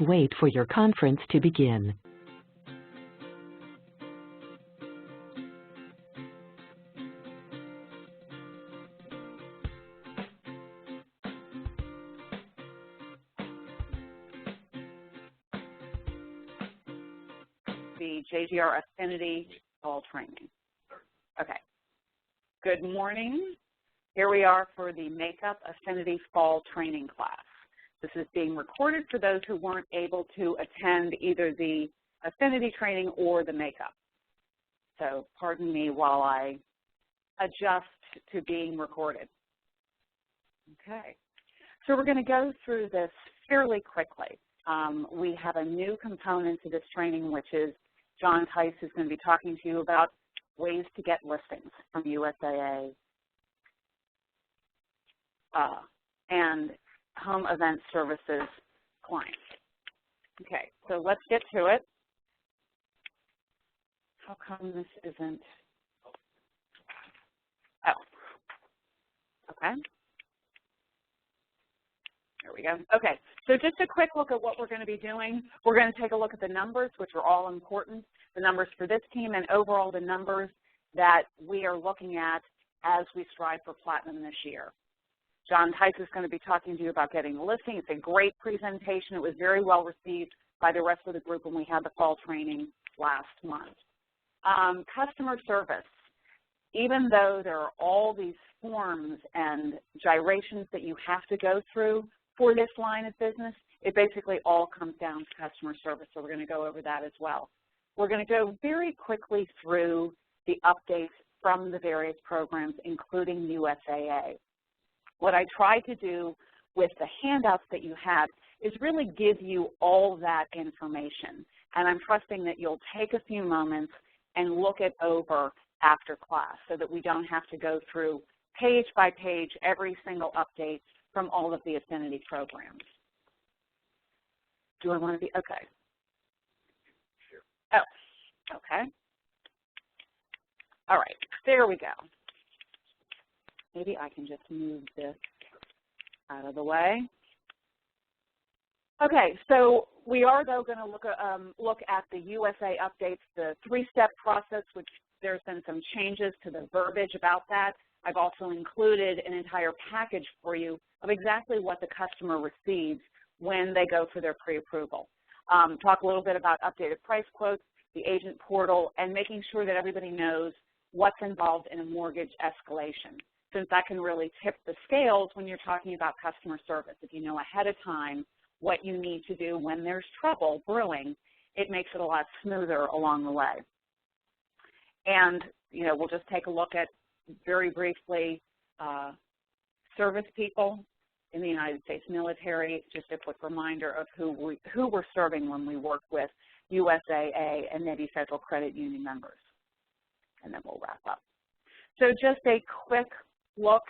Wait for your conference to begin. The JGR Affinity Fall Training. Okay. Good morning. Here we are for the Makeup Affinity Fall Training class. This is being recorded for those who weren't able to attend either the Affinity training or the Makeup. So pardon me while I adjust to being recorded. Okay. So we're going to go through this fairly quickly. We have a new component to this training, which is John Tice is going to be talking to you about ways to get listings from USAA and home event services clients. Okay, so let's get to it. How come this isn't? Oh, okay. There we go. Okay, so just a quick look at what we're going to be doing. We're going to take a look at the numbers, which are all important, the numbers for this team, and overall the numbers that we are looking at as we strive for platinum this year. John Tice is going to be talking to you about getting the listing. It's a great presentation. It was very well received by the rest of the group when we had the fall training last month. Customer service. Even though there are all these forms and gyrations that you have to go through for this line of business, it basically all comes down to customer service, so we're going to go over that as well. We're going to go very quickly through the updates from the various programs, including USAA. What I tried to do with the handouts that you have is really give you all that information, and I'm trusting that you'll take a few moments and look it over after class so that we don't have to go through page by page every single update from all of the affinity programs. Do I want to be, okay. Oh, okay. All right, there we go. Maybe I can just move this out of the way. Okay, so we are, though, going to look at the USA updates, the three-step process, which there's been some changes to the verbiage about that. I've also included an entire package for you of exactly what the customer receives when they go for their pre-approval. Talk a little bit about updated price quotes, the agent portal, and making sure that everybody knows what's involved in a mortgage escalation, since that can really tip the scales when you're talking about customer service. If you know ahead of time what you need to do when there's trouble brewing, it makes it a lot smoother along the way. And, you know, we'll just take a look at, very briefly, service people in the United States military, just a quick reminder of who we're serving when we work with USAA and Navy Federal Credit Union members. And then we'll wrap up. So just a quick look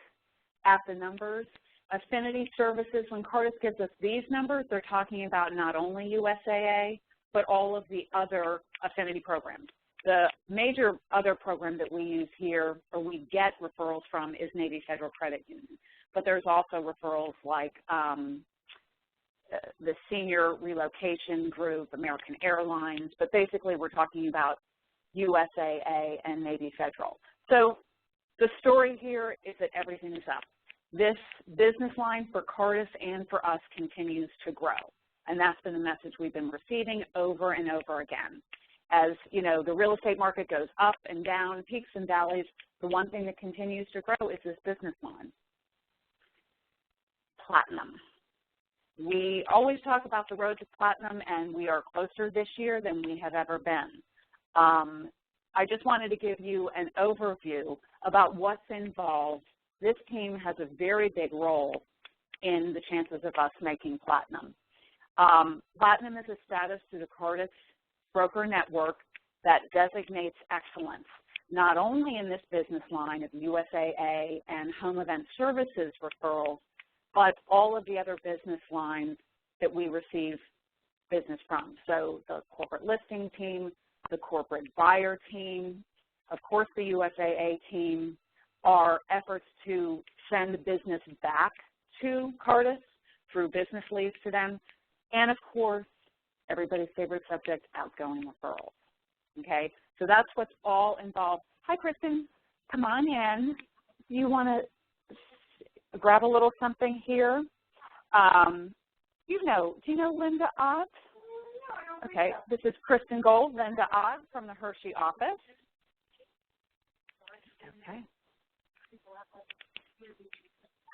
at the numbers. Affinity services, when Curtis gives us these numbers, they're talking about not only USAA, but all of the other affinity programs. The major other program that we use here, or we get referrals from, is Navy Federal Credit Union. But there's also referrals like the Senior Relocation Group, American Airlines, but basically we're talking about USAA and Navy Federal. So the story here is that everything is up. This business line for Curtis and for us continues to grow, and that's been the message we've been receiving over and over again. As you know, the real estate market goes up and down, peaks and valleys. The one thing that continues to grow is this business line. Platinum. We always talk about the road to platinum, and we are closer this year than we have ever been. I just wanted to give you an overview about what's involved. This team has a very big role in the chances of us making platinum. Platinum is a status through the Curtis broker network that designates excellence, not only in this business line of USAA and home event services referrals, but all of the other business lines that we receive business from. So the corporate listing team, the corporate buyer team, of course the USAA team, our efforts to send business back to Curtis through business leads to them, and of course everybody's favorite subject, outgoing referrals. Okay, so that's what's all involved. Hi, Kristen. Come on in. You want to grab a little something here? Do you know Linda Ott? Okay, this is Kristen Gold, Linda Ott from the Hershey office. Okay.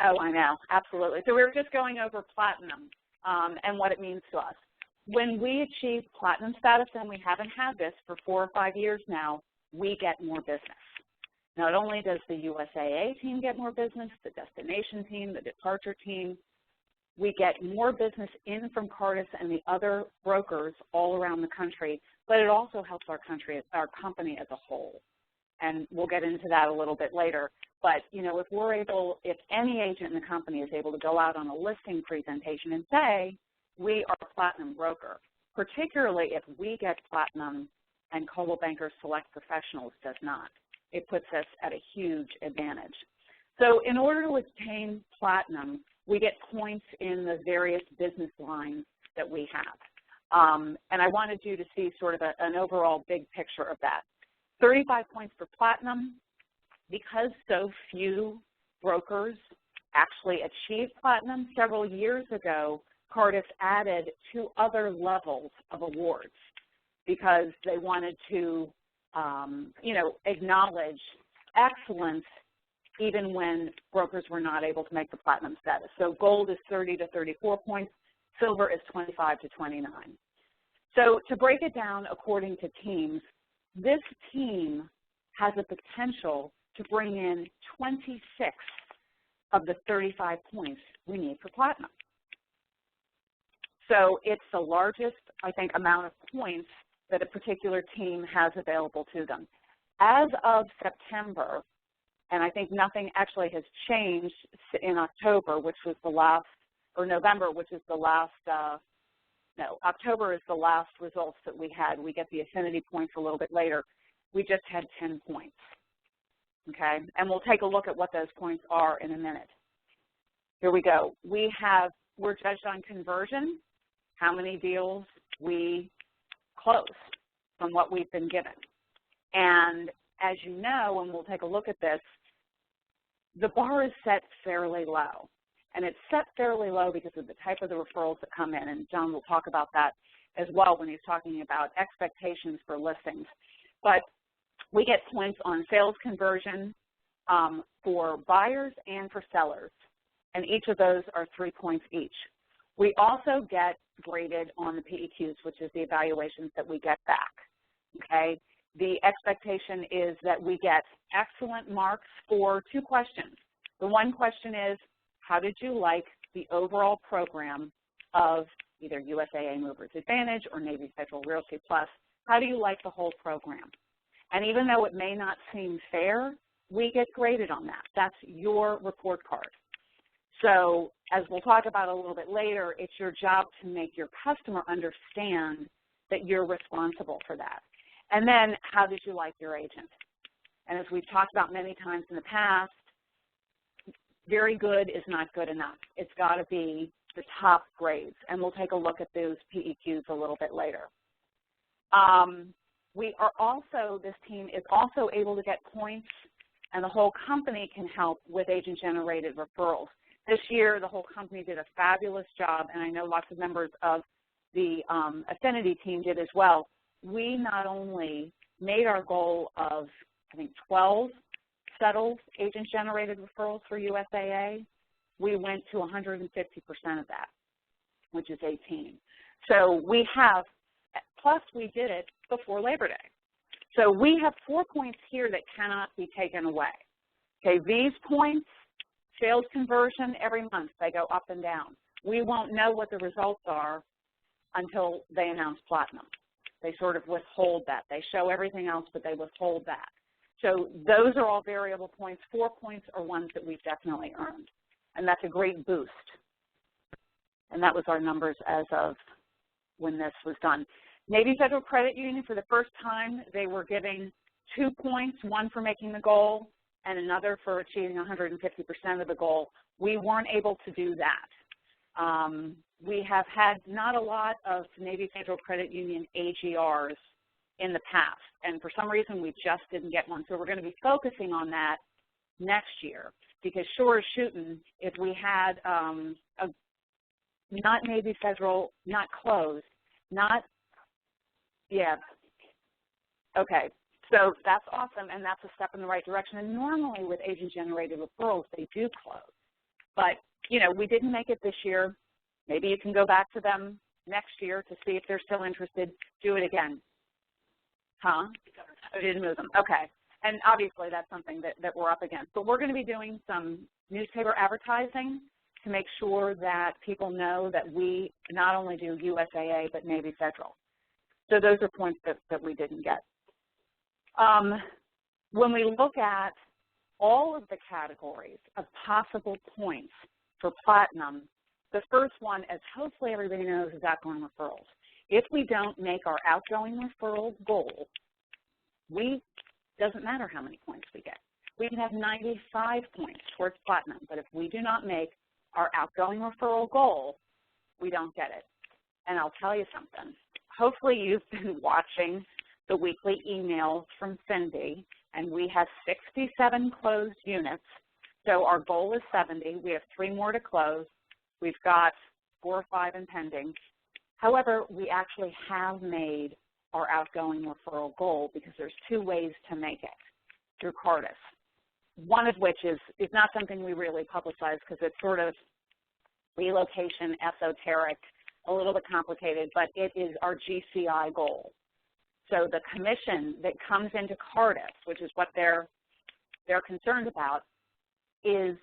Oh, I know, absolutely. So we were just going over platinum and what it means to us. When we achieve platinum status, and we haven't had this for 4 or 5 years now, we get more business. Not only does the USAA team get more business, the destination team, the departure team, we get more business in from Cardis and the other brokers all around the country, but it also helps our company as a whole. And we'll get into that a little bit later. But, if any agent in the company is able to go out on a listing presentation and say, we are a platinum broker, particularly if we get platinum and Coldwell Banker Select Professionals does not, it puts us at a huge advantage. So in order to obtain platinum, we get points in the various business lines that we have. And I wanted you to see sort of an overall big picture of that. 35 points for platinum. Because so few brokers actually achieved platinum, several years ago, Cardis added 2 other levels of awards because they wanted to, acknowledge excellence even when brokers were not able to make the platinum status. So gold is 30 to 34 points, silver is 25 to 29. So to break it down according to teams, this team has a potential to bring in 26 of the 35 points we need for platinum. So it's the largest, I think, amount of points that a particular team has available to them. As of September, and I think nothing actually has changed in October, which was the last, or November, which is the last, October is the last results that we had. We get the affinity points a little bit later. We just had 10 points, okay? And we'll take a look at what those points are in a minute. Here we go. We're judged on conversion, how many deals we close from what we've been given. And as you know, and we'll take a look at this, the bar is set fairly low. And it's set fairly low because of the type of the referrals that come in, and John will talk about that as well when he's talking about expectations for listings. But we get points on sales conversion for buyers and for sellers, and each of those are 3 points each. We also get graded on the PEQs, which is the evaluations that we get back, okay? The expectation is that we get excellent marks for 2 questions. The one question is, how did you like the overall program of either USAA Movers Advantage or Navy Federal Realty Plus? How do you like the whole program? And even though it may not seem fair, we get graded on that. That's your report card. So as we'll talk about a little bit later, it's your job to make your customer understand that you're responsible for that. And then, how did you like your agent? And as we've talked about many times in the past, very good is not good enough. It's got to be the top grades, and we'll take a look at those PEQs a little bit later. This team is also able to get points, and the whole company can help with agent-generated referrals. This year, the whole company did a fabulous job, and I know lots of members of the affinity team did as well. We not only made our goal of, I think, 12 settled agent-generated referrals for USAA, we went to 150% of that, which is 18. So we have, plus we did it before Labor Day. So we have 4 points here that cannot be taken away. Okay, these points, sales conversion every month, they go up and down. We won't know what the results are until they announce platinum. They sort of withhold that. They show everything else, but they withhold that. So those are all variable points. 4 points are ones that we've definitely earned, and that's a great boost. And that was our numbers as of when this was done. Navy Federal Credit Union, for the first time, they were giving 2 points, one for making the goal and another for achieving 150% of the goal. We weren't able to do that. we have had not a lot of Navy Federal Credit Union AGRs in the past, and for some reason we just didn't get one. So we're going to be focusing on that next year, because sure as shooting, if we had not Navy Federal, not closed, not, yeah, okay. So that's awesome, and that's a step in the right direction. And normally with agent-generated referrals, they do close. But, you know, we didn't make it this year. Maybe you can go back to them next year to see if they're still interested. Do it again. Huh? I didn't move them. Okay. And obviously that's something that we're up against. But we're going to be doing some newspaper advertising to make sure that people know that we not only do USAA but Navy Federal. So those are points that we didn't get. When we look at all of the categories of possible points for platinum, the first one, as hopefully everybody knows, is outgoing referrals. If we don't make our outgoing referral goal, doesn't matter how many points we get. We can have 95 points towards platinum, but if we do not make our outgoing referral goal, we don't get it. And I'll tell you something. Hopefully you've been watching the weekly emails from Cindy, and we have 67 closed units. So our goal is 70. We have 3 more to close. We've got 4 or 5 in pending. However, we actually have made our outgoing referral goal because there's 2 ways to make it through Cardis. One of which is not something we really publicize because it's sort of relocation, esoteric, a little bit complicated, but it is our GCI goal. So the commission that comes into Cardis, which is what they're concerned about, is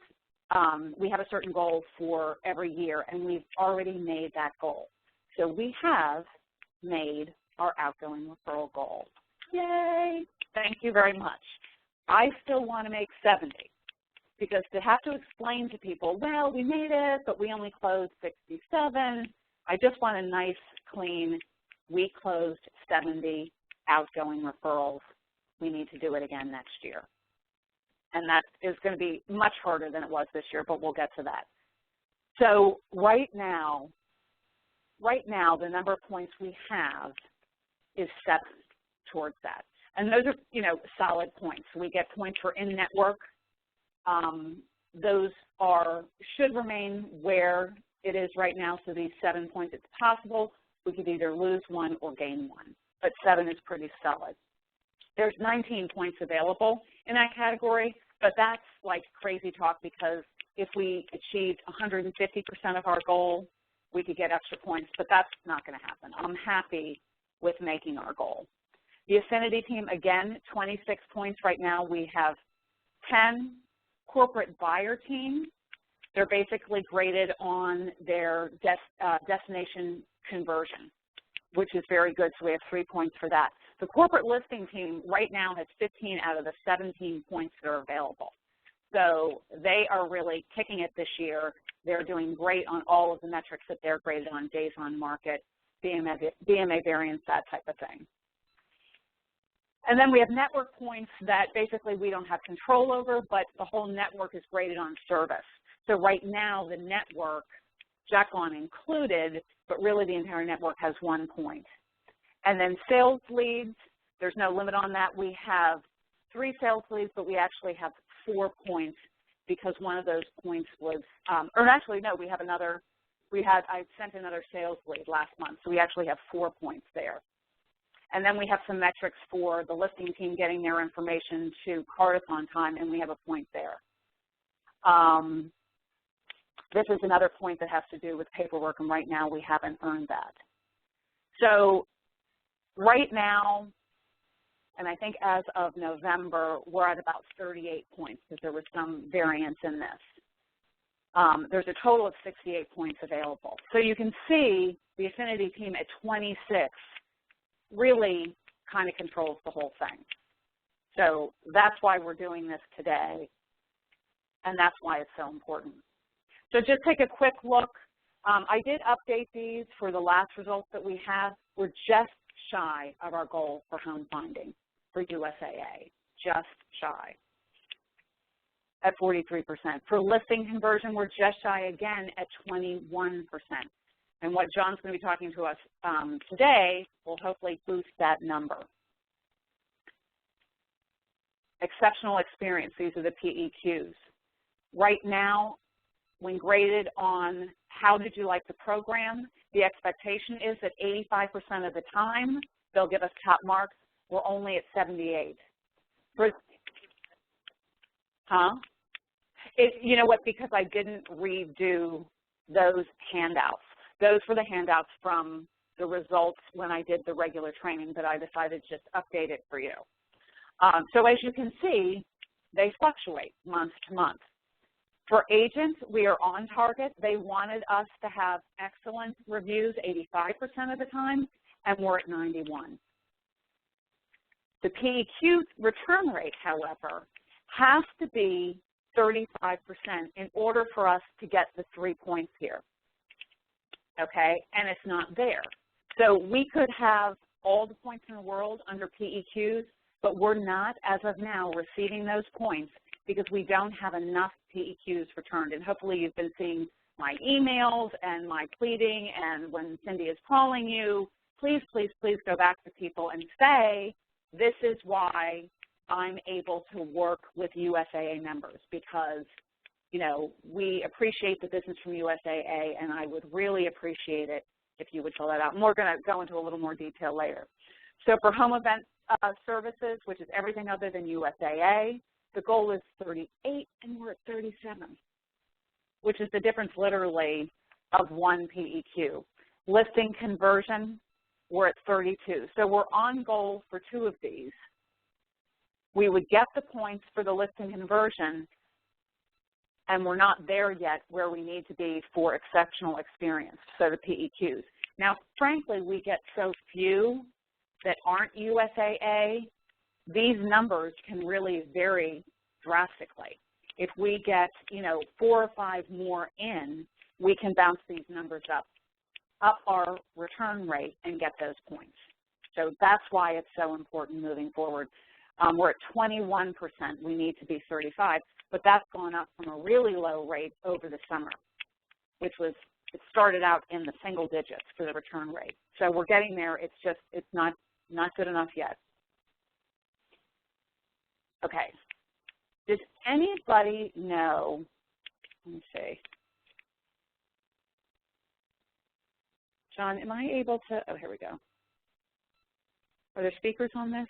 we have a certain goal for every year, and we've already made that goal. So we have made our outgoing referral goal. Yay! Thank you very much. I still want to make 70, because to have to explain to people, well, we made it, but we only closed 67, I just want a nice, clean, we closed 70 outgoing referrals. We need to do it again next year. And that is going to be much harder than it was this year, but we'll get to that. So right now, the number of points we have is 7 towards that. And those are, you know, solid points. We get points for in-network. Those should remain where it is right now, so these 7 points, it's possible we could either lose 1 or gain 1, but 7 is pretty solid. There's 19 points available in that category, but that's like crazy talk, because if we achieved 150% of our goal, we could get extra points, but that's not going to happen. I'm happy with making our goal. The affinity team, again, 26 points right now. We have 10 corporate buyer teams. They're basically graded on their destination conversion, which is very good, so we have 3 points for that. The corporate listing team right now has 15 out of the 17 points that are available. So they are really kicking it this year. They're doing great on all of the metrics that they're graded on, days on market, BMA variance, that type of thing. And then we have network points that basically we don't have control over, but the whole network is graded on service. So right now the network, Jack-On included, but really the entire network has 1 point. And then sales leads, there's no limit on that. We have 3 sales leads, but we actually have 4 points because one of those points was, or actually no, we have another, I sent another sales lead last month, so we actually have 4 points there. And then we have some metrics for the listing team getting their information to Cardis on time, and we have a point there. This is another point that has to do with paperwork, and right now we haven't earned that. So right now, and I think as of November, we're at about 38 points because there was some variance in this. There's a total of 68 points available. So you can see the affinity team at 26 really kind of controls the whole thing. So that's why we're doing this today, and that's why it's so important. So just take a quick look. I did update these for the last results that we have. We're just shy of our goal for home finding for USAA, just shy at 43%. For listing conversion, we're just shy again at 21%. And what John's going to be talking to us today will hopefully boost that number. Exceptional experience, these are the PEQs. Right now, when graded on how did you like the program, the expectation is that 85% of the time they'll give us top marks. We're only at 78. You know what, because I didn't redo those handouts. Those were the handouts from the results when I did the regular training, but I decided to just update it for you. So as you can see, they fluctuate month to month. For agents, we are on target. They wanted us to have excellent reviews 85% of the time, and we're at 91. The PEQ return rate, however, has to be 35% in order for us to get the 3 points here, okay? And it's not there. So we could have all the points in the world under PEQs, but we're not, as of now, receiving those points because we don't have enough PEQs returned. And hopefully you've been seeing my emails and my pleading, and when Cindy is calling you, please, please, please go back to people and say, this is why I'm able to work with USAA members, because, you know, we appreciate the business from USAA, and I would really appreciate it if you would fill that out. And we're going to go into a little more detail later. So for home event services, which is everything other than USAA, the goal is 38, and we're at 37, which is the difference literally of one PEQ. Listing conversion, we're at 32. So we're on goal for 2 of these. We would get the points for the listing conversion, and we're not there yet where we need to be for exceptional experience, so the PEQs. Now, frankly, we get so few that aren't USAA, these numbers can really vary drastically. If we get, you know, 4 or 5 more in, we can bounce these numbers up our return rate and get those points. So that's why it's so important moving forward. We're at 21%. We need to be 35, but that's gone up from a really low rate over the summer, which was, it started out in the single digits for the return rate. So we're getting there. It's just, it's not good enough yet. Okay. Does anybody know, let me see. John, am I able to, oh, here we go. Are there speakers on this?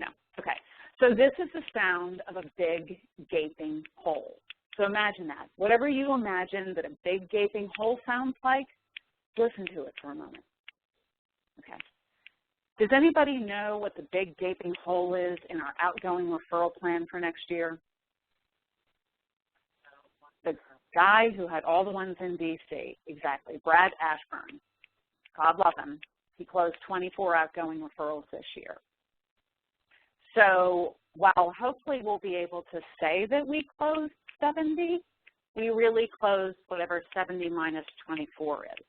No, okay. So this is the sound of a big gaping hole. So imagine that. Whatever you imagine that a big gaping hole sounds like, listen to it for a moment. Okay. Does anybody know what the big gaping hole is in our outgoing referral plan for next year? The guy who had all the ones in D.C., exactly, Brad Ashburn. God love him. He closed 24 outgoing referrals this year. So while hopefully we'll be able to say that we closed 70, we really closed whatever 70 minus 24 is.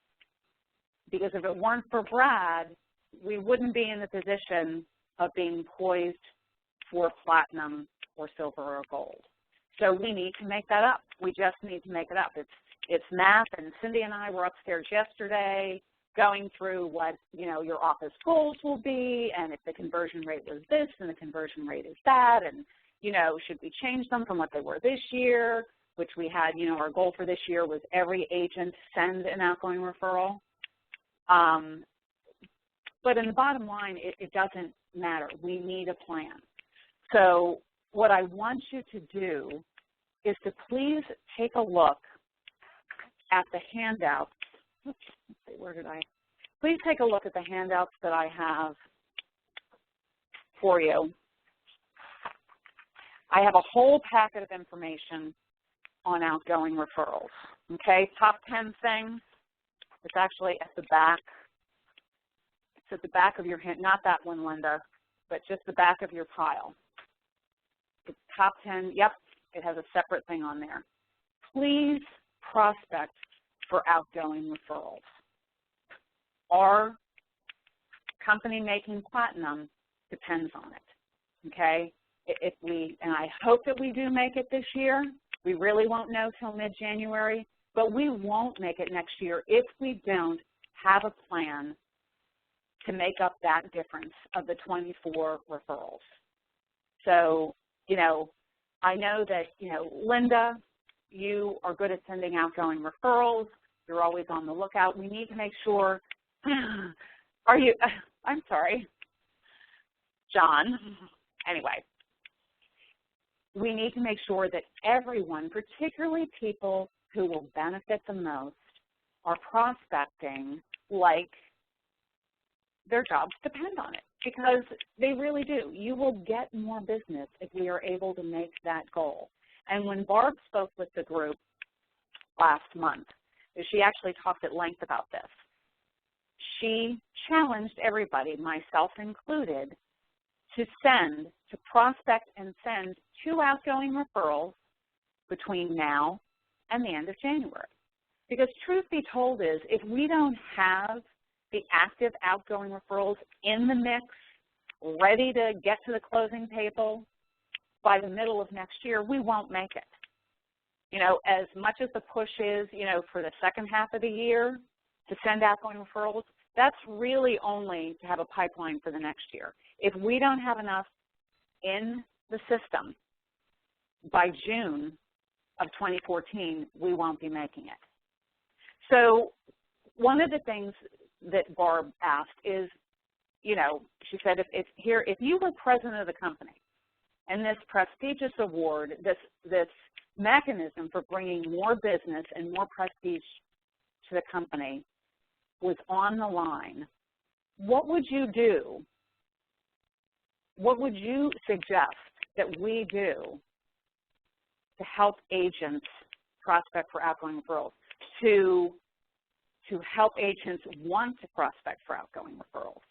Because if it weren't for Brad, we wouldn't be in the position of being poised for platinum or silver or gold. So we need to make that up. We just need to make it up. It's math, and Cindy and I were upstairs yesterday going through what, you know, your office goals will be, and if the conversion rate was this and the conversion rate is that, and, you know, should we change them from what they were this year, which we had, you know, our goal for this year was every agent send an outgoing referral. But in the bottom line, it doesn't matter. We need a plan. So what I want you to do is to please take a look at the handouts. Oops, let's see, where did I? Please take a look at the handouts that I have for you. I have a whole packet of information on outgoing referrals. Okay, top 10 things. It's actually at the back. It's at the back of your hand, not that one, Linda, but just the back of your pile. It's top 10, yep, it has a separate thing on there. Please prospect for outgoing referrals. Our company making platinum depends on it, okay? And I hope that we do make it this year. We really won't know till mid-January, But we won't make it next year if we don't have a plan to make up that difference of the 24 referrals. So, you know, I know that, you know, Linda, you are good at sending outgoing referrals. You're always on the lookout. We need to make sure, I'm sorry, John, anyway. We need to make sure that everyone, particularly people who will benefit the most, are prospecting like their jobs depend on it, because they really do. You will get more business if we are able to make that goal. And when Barb spoke with the group last month, she actually talked at length about this. She challenged everybody, myself included, to prospect and send 2 outgoing referrals between now and the end of January. Because truth be told is, if we don't have the active outgoing referrals in the mix, ready to get to the closing table by the middle of next year, we won't make it. You know, as much as the push is, you know, for the second half of the year to send outgoing referrals, that's really only to have a pipeline for the next year. If we don't have enough in the system by June of 2014, we won't be making it. So one of the things that Barb asked is, you know, she said, if you were president of the company and this prestigious award, this mechanism for bringing more business and more prestige to the company was on the line, what would you do? What would you suggest that we do to help agents prospect for outgoing referrals, to help agents want to prospect for outgoing referrals,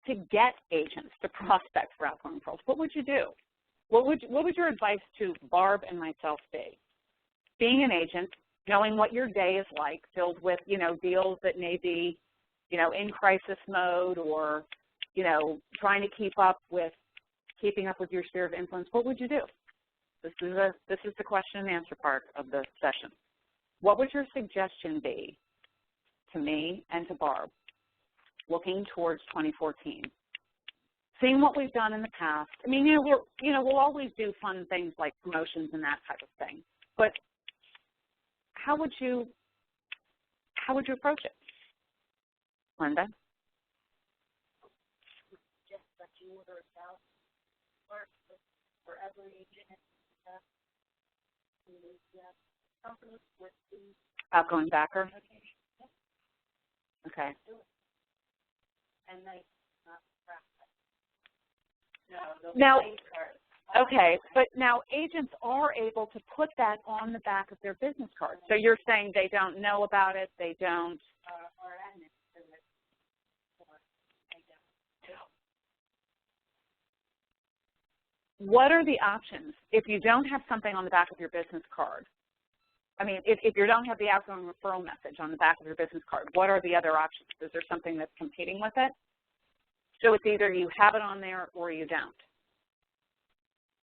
to get agents to prospect for outgoing referrals? What would you do? What would your advice to Barb and myself be? Being an agent, knowing what your day is like, filled with, you know, deals that may be, you know, in crisis mode, or, you know, trying to keeping up with your sphere of influence, what would you do? This is the question and answer part of the session. What would your suggestion be to me and to Barb looking towards 2014? Seeing what we've done in the past. I mean, we'll always do fun things like promotions and that type of thing. But how would you approach it, Linda? Just that you order it out for every agent company with the Outgoing backer. Okay. And they Now, okay, but now agents are able to put that on the back of their business card. So you're saying they don't know about it, they don't. Or admins do it, or they don't. What are the options if you don't have something on the back of your business card? I mean, if you don't have the outgoing referral message on the back of your business card, what are the other options? Is there something that's competing with it? So it's either you have it on there or you don't.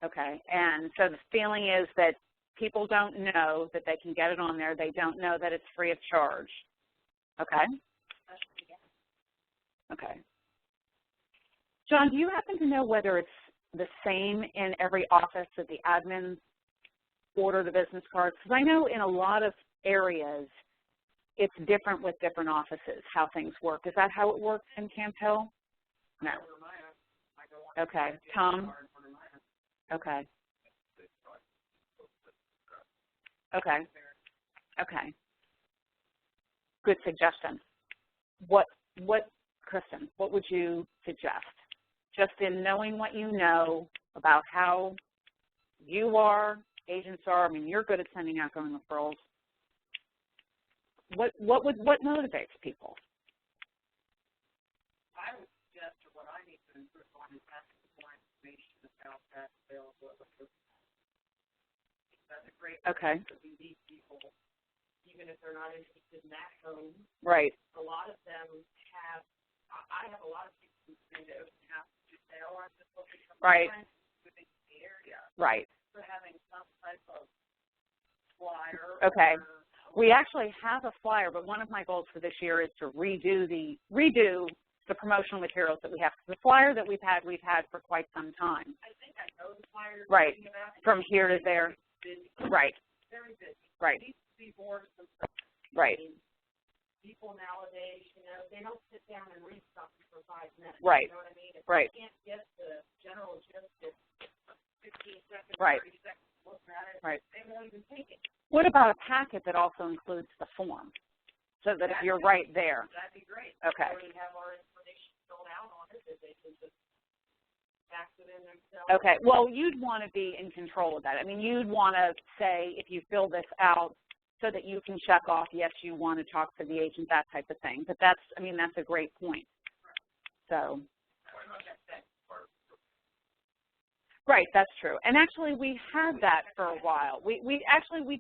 Okay, and so the feeling is that people don't know that they can get it on there. They don't know that it's free of charge. Okay? Okay. John, do you happen to know whether it's the same in every office that the admins order the business cards? Because I know in a lot of areas it's different with different offices, how things work. Is that how it works in Camp Hill? No. Okay. Tom? Okay. Okay. Okay. Good suggestion. Kristen, what would you suggest? Just in knowing what you know about how you are, agents are, I mean, you're good at sending outgoing referrals. What motivates people? I would suggest what I need to improve on is asking more information about that availability. That's a great okay. Because these people, even if they're not interested in that home, right. A lot of them have. I have a lot of people who say they open house and just say, "Oh, I'm just looking for right. friends within the area." Right. So having some type of flyer okay. We actually have a flyer, but one of my goals for this year is to redo the promotional materials that we have. The flyer that we've had for quite some time. I think I know the flyers. Right. From here to there. Right. Very busy. Right. It needs to be more simple. Right. I mean, people nowadays, you know, they don't sit down and read something for 5 minutes. Right. You know what I mean? If Right. you can't get the general gist in 15 seconds, Right. 30 seconds looking at it, Right. they won't even take it. What about a packet that also includes the form, so that if you're right there? That'd be great. Okay. We already have our information filled out on it, that they can just fax it in themselves. Okay. Well, you'd want to be in control of that. I mean, you'd want to say, if you fill this out, so that you can check off, yes, you want to talk to the agent, that type of thing. But that's, I mean, that's a great point. So. Right, that's true. And actually, we had that for a while. We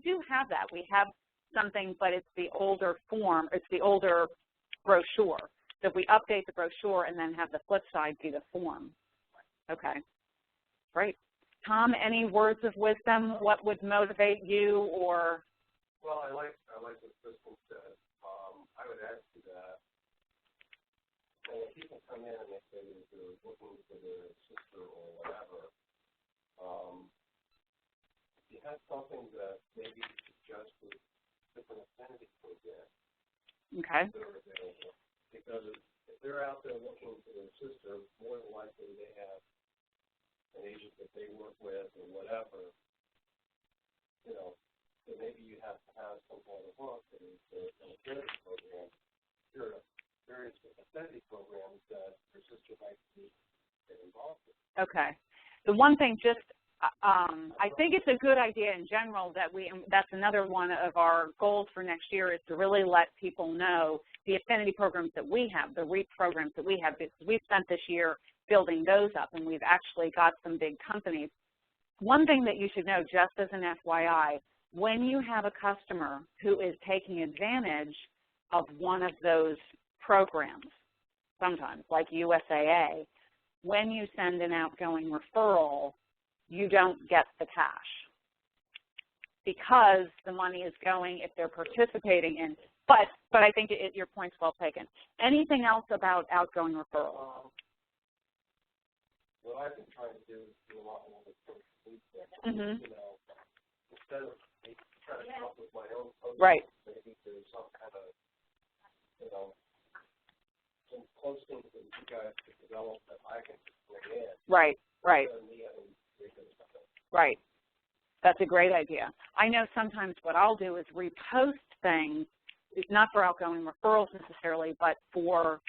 do have that. We have something, but it's the older form. It's the older brochure. So if we update the brochure and then have the flip side be the form. Okay, great. Tom, any words of wisdom? What would motivate you, or? Well, I like what Kristen said. I would add to that. When people come in and they say that they're looking for their sister or whatever, if you have something that maybe you suggest with different affinity programs Okay. that are available, because if they're out there looking for their sister, more than likely they have an agent that they work with or whatever, you know, so maybe you have to have some kind of book and an affinity program. There are various affinity programs that your sister might need to get involved in. Okay. The one thing, just I think it's a good idea in general that that's another one of our goals for next year, is to really let people know the affinity programs that we have, the REAP programs that we have, because we've spent this year building those up, and we've actually got some big companies. One thing that you should know, just as an FYI, when you have a customer who is taking advantage of one of those programs, sometimes like USAA, when you send an outgoing referral, you don't get the cash because the money is going, if they're participating in. But I think your point's well taken. Anything else about outgoing referrals? What I've been trying to do is do a lot more with social media. Mm-hmm. You know, instead of trying to come up with my own post, Right. maybe there's some kind of, you know, some postings that you guys could develop that I can just bring in. Right, right. Right. That's a great idea. I know sometimes what I'll do is repost things, not for outgoing referrals necessarily, but for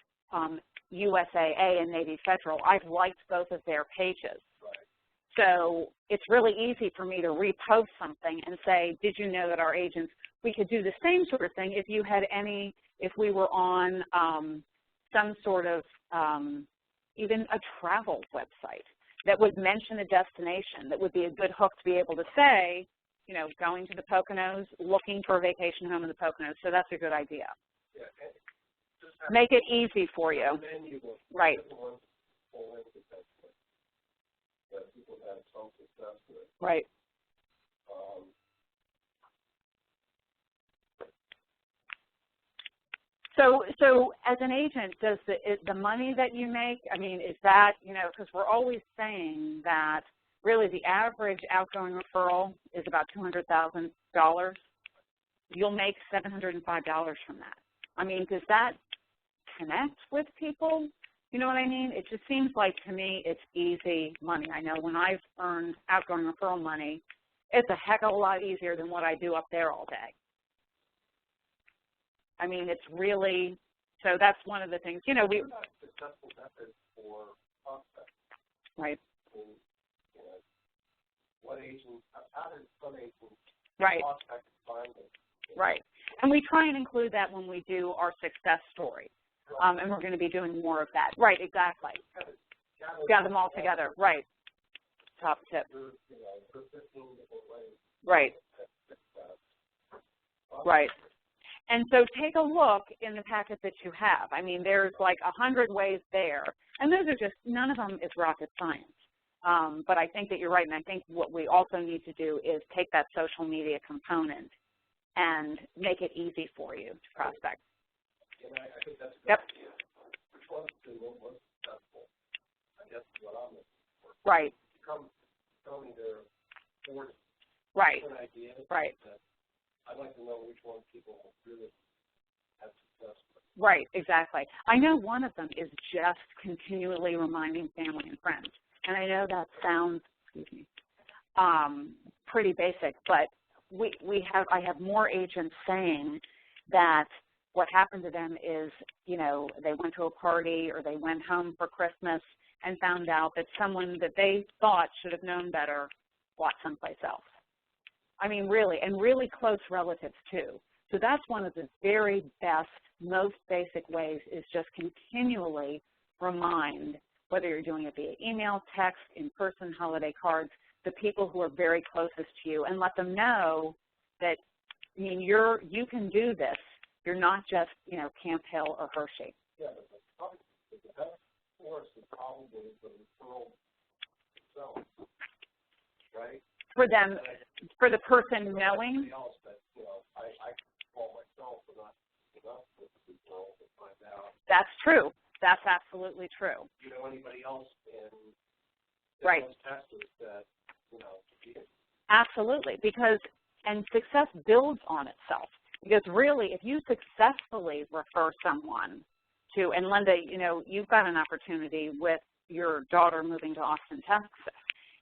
USAA and Navy Federal. I've liked both of their pages. Right. So it's really easy for me to repost something and say, did you know that our agents, we could do the same sort of thing if you had any, if we were on some sort of even a travel website that would mention a destination, that would be a good hook to be able to say, you know, going to the Poconos, looking for a vacation home in the Poconos. So that's a good idea. Yeah, make it easy for you. Right. Right. So as an agent, does the money that you make, I mean, is that, you know, because we're always saying that really the average outgoing referral is about $200,000. You'll make $705 from that. I mean, does that connect with people? You know what I mean? It just seems like, to me, it's easy money. I know when I've earned outgoing referral money, it's a heck of a lot easier than what I do up there all day. I mean, it's really, so that's one of the things, you know, we. Not successful methods for prospects. Right. You know, what agents, how did some agents right. prospect find them? Right. And we try and include that when we do our success story. And we're going to be doing more of that. Right, exactly. Gather them all together. Right. Top tip. Right. Right. And so take a look in the packet that you have. I mean, there's like 100 ways there. And those are just, none of them is rocket science. But I think that you're right. And I think what we also need to do is take that social media component and make it easy for you to prospect. And I think that's a good Yep. idea. Which one's the most successful? I guess is what I'm looking for. Right. Tell me their 4 Right. different ideas. Right. I'd like to know which one people really have success with. Right, exactly. I know one of them is just continually reminding family and friends. And I know that sounds, pretty basic, but I have more agents saying that what happened to them is, you know, they went to a party or they went home for Christmas and found out that someone that they thought should have known better bought someplace else. I mean, really, and really close relatives too. So that's one of the very best, most basic ways is just continually remind, whether you're doing it via email, text, in-person, holiday cards, the people who are very closest to you, and let them know that, I mean, you can do this. You're not just, you know, Camp Hill or Hershey. Yeah, but the best source is probably the referral itself, right? For them, for the person knowing. Else that, you know, I call myself and not enough with the referral to find out. That's true. That's absolutely true. Do you know anybody else in Right. Texas that, you know, Absolutely, because, and success builds on itself. Because really, if you successfully refer someone to, and Linda, you know, you've got an opportunity with your daughter moving to Austin, Texas.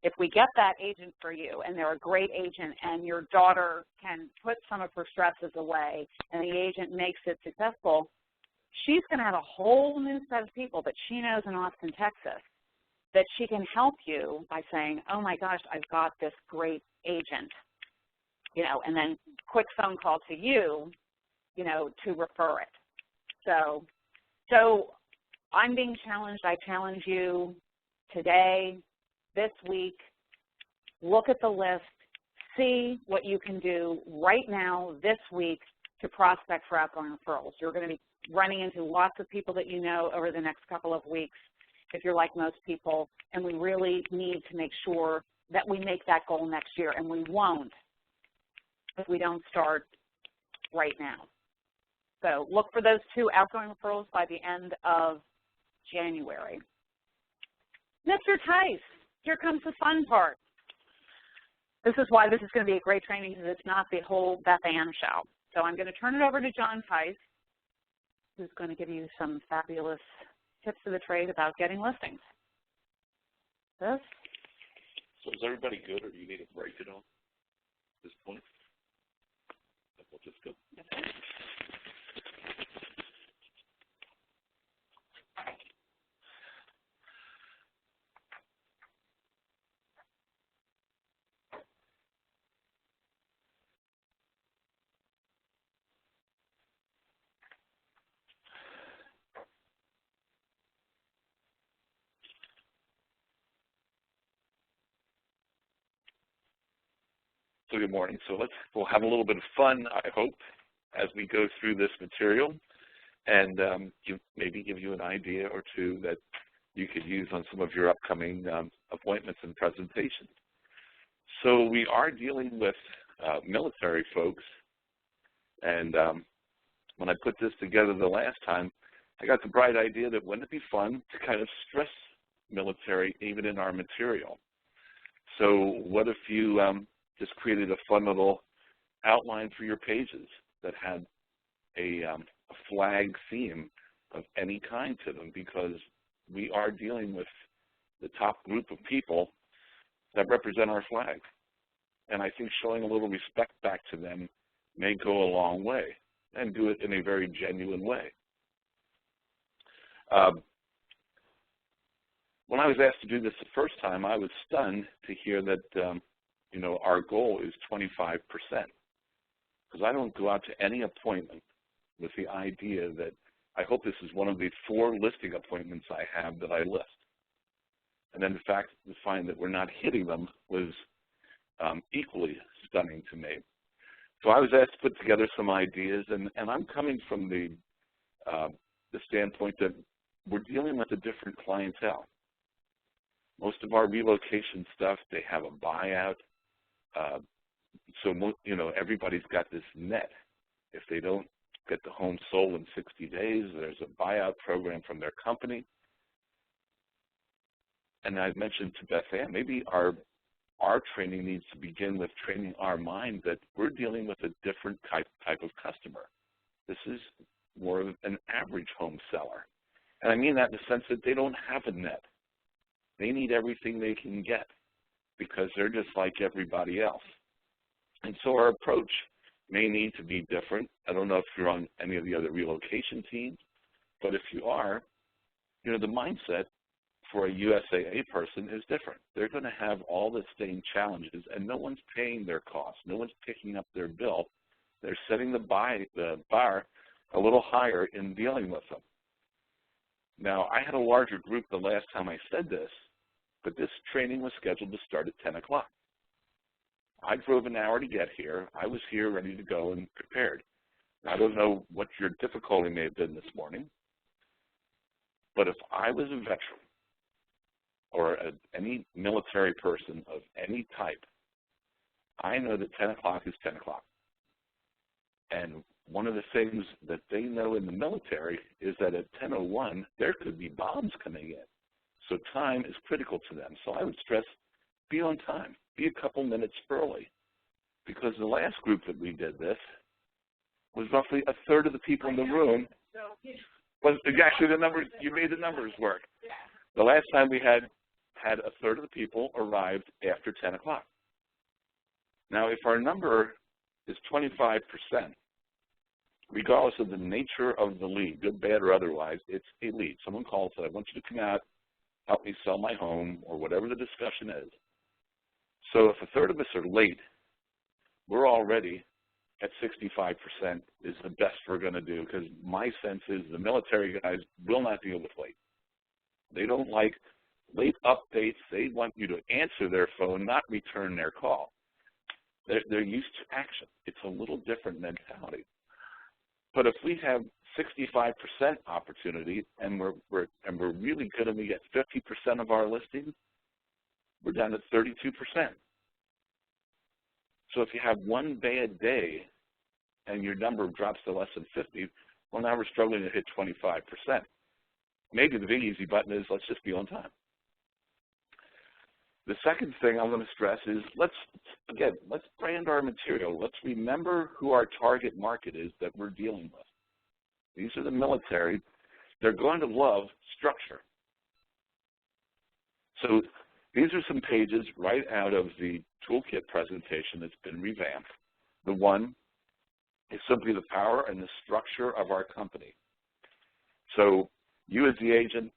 If we get that agent for you, and they're a great agent, and your daughter can put some of her stresses away, and the agent makes it successful, she's going to have a whole new set of people that she knows in Austin, Texas, that she can help you by saying, oh my gosh, I've got this great agent, you know, and then quick phone call to you, you know, to refer it. So I'm being challenged. I challenge you today, this week, look at the list, see what you can do right now, this week, to prospect for outgoing referrals. You're going to be running into lots of people that you know over the next couple of weeks, if you're like most people, and we really need to make sure that we make that goal next year, and we won't if we don't start right now. So look for those 2 outgoing referrals by the end of January. Mr. Tice, here comes the fun part. This is why this is going to be a great training, because it's not the whole Beth Ann show. So I'm going to turn it over to John Tice, who's going to give you some fabulous tips of the trade about getting listings. This? So is everybody good, or do you need a break at all at this point? We'll just go. So good morning. So we'll have a little bit of fun, I hope, as we go through this material, and maybe give you an idea or two that you could use on some of your upcoming appointments and presentations. So we are dealing with military folks, and when I put this together the last time, I got the bright idea that wouldn't it be fun to kind of stress military even in our material? So what if you just created a fun little outline for your pages that had a flag theme of any kind to them, because we are dealing with the top group of people that represent our flag. And I think showing a little respect back to them may go a long way, and do it in a very genuine way. When I was asked to do this the first time, I was stunned to hear that you know, our goal is 25%, because I don't go out to any appointment with the idea that I hope this is one of the 4 listing appointments I have that I list. And then the fact to find that we're not hitting them was equally stunning to me. So I was asked to put together some ideas, and I'm coming from the standpoint that we're dealing with a different clientele. Most of our relocation stuff, they have a buyout. So, you know, everybody's got this net. If they don't get the home sold in 60 days, there's a buyout program from their company. And I mentioned to Beth Ann, maybe our training needs to begin with training our mind that we're dealing with a different type of customer. This is more of an average home seller. And I mean that in the sense that they don't have a net. They need everything they can get because they're just like everybody else. And so our approach may need to be different. I don't know if you're on any of the other relocation teams, but if you are, you know, the mindset for a USAA person is different. They're going to have all the same challenges, and no one's paying their costs. No one's picking up their bill. They're setting the bar a little higher in dealing with them. Now, I had a larger group the last time I said this, but this training was scheduled to start at 10 o'clock. I drove an hour to get here. I was here ready to go and prepared. I don't know what your difficulty may have been this morning, but if I was a veteran or any military person of any type, I know that 10 o'clock is 10 o'clock. And one of the things that they know in the military is that at 10:01, there could be bombs coming in. So time is critical to them. So I would stress, be on time. Be a couple minutes early. Because the last group that we did this was roughly a third of the people in the room. Was actually the numbers, you made the numbers work. The last time we had a third of the people arrived after 10 o'clock. Now, if our number is 25%, regardless of the nature of the lead, good, bad, or otherwise, it's a lead. Someone calls and said, I want you to come out, help me sell my home, or whatever the discussion is. So if a third of us are late, we're already at 65% is the best we're going to do, because my sense is the military guys will not deal with late. They don't like late updates. They want you to answer their phone, not return their call. They're used to action. It's a little different mentality. But if we have 65% opportunity and we're really good and we get 50% of our listings, we're down to 32%. So if you have one bad day and your number drops to less than 50, well, now we're struggling to hit 25%. Maybe the big easy button is let's just be on time. The second thing I'm going to stress is let's brand our material. Let's remember who our target market is that we're dealing with. These are the military. They're going to love structure. So these are some pages right out of the toolkit presentation that's been revamped. The one is simply the power and the structure of our company. So you as the agent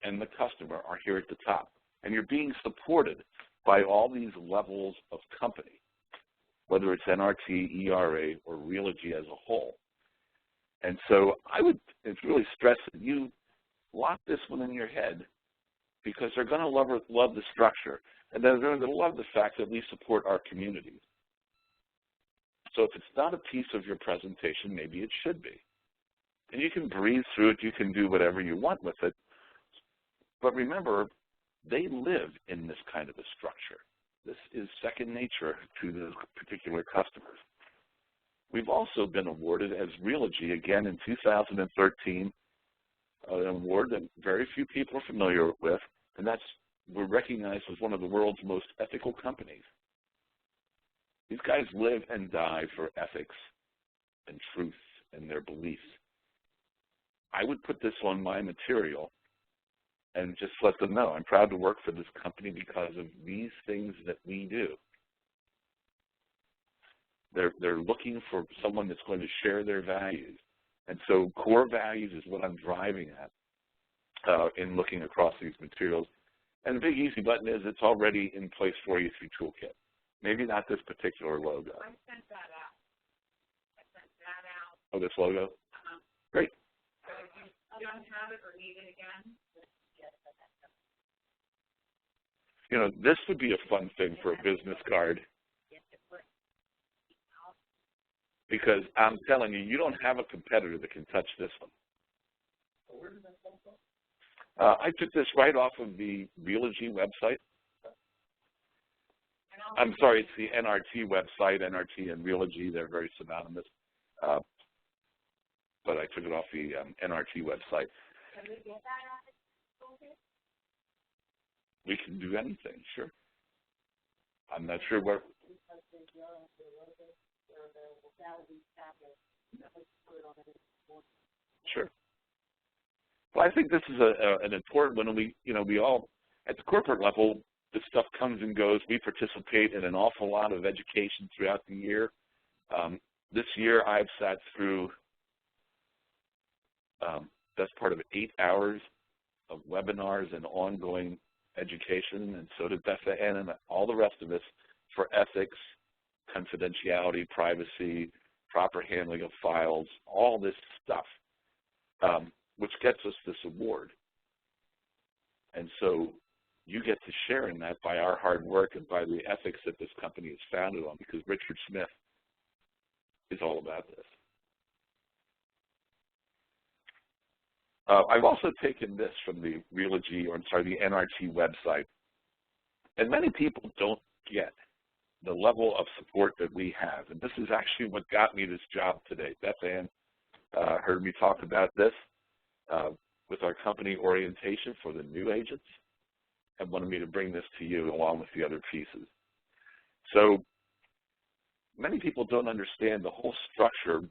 and the customer are here at the top, and you're being supported by all these levels of company, whether it's NRT, ERA, or Realogy as a whole. And so I would really stress that you lock this one in your head, because they're going to love the structure, and they're going to love the fact that we support our communities. So if it's not a piece of your presentation, maybe it should be. And you can breathe through it. You can do whatever you want with it. But remember, they live in this kind of a structure. This is second nature to the particular customers. We've also been awarded as Realogy, again in 2013, an award that very few people are familiar with, and that's we're recognized as one of the world's most ethical companies. These guys live and die for ethics and truth and their beliefs. I would put this on my material and just let them know I'm proud to work for this company because of these things that we do. They're looking for someone that's going to share their values. And so core values is what I'm driving at in looking across these materials. And the big easy button is it's already in place for you through Toolkit. Maybe not this particular logo. I sent that out. Oh, this logo? Great. So if you don't have it or need it again, You know, this would be a fun thing for a business card. Because I'm telling you, you don't have a competitor that can touch this one. Where did that come from? I took this right off of the Realogy website. I'm sorry, it's the NRT website, NRT and Realogy. They're very synonymous. But I took it off the NRT website. Can we get that on the toolkit? We can do anything, sure. I'm not sure where. Sure. Well, I think this is an important one. We all, at the corporate level, this stuff comes and goes. We participate in an awful lot of education throughout the year. This year, I've sat through that's part of 8 hours of webinars and ongoing education, and so did Beth Ann and all the rest of us for ethics, confidentiality, privacy, proper handling of files, all this stuff, which gets us this award. And so you get to share in that by our hard work and by the ethics that this company is founded on, because Richard Smith is all about this. I've also taken this from the Realogy, or I'm sorry, the NRT website, and many people don't get the level of support that we have, and this is actually what got me this job today. Beth Ann heard me talk about this with our company orientation for the new agents, and wanted me to bring this to you along with the other pieces. So many people don't understand the whole structure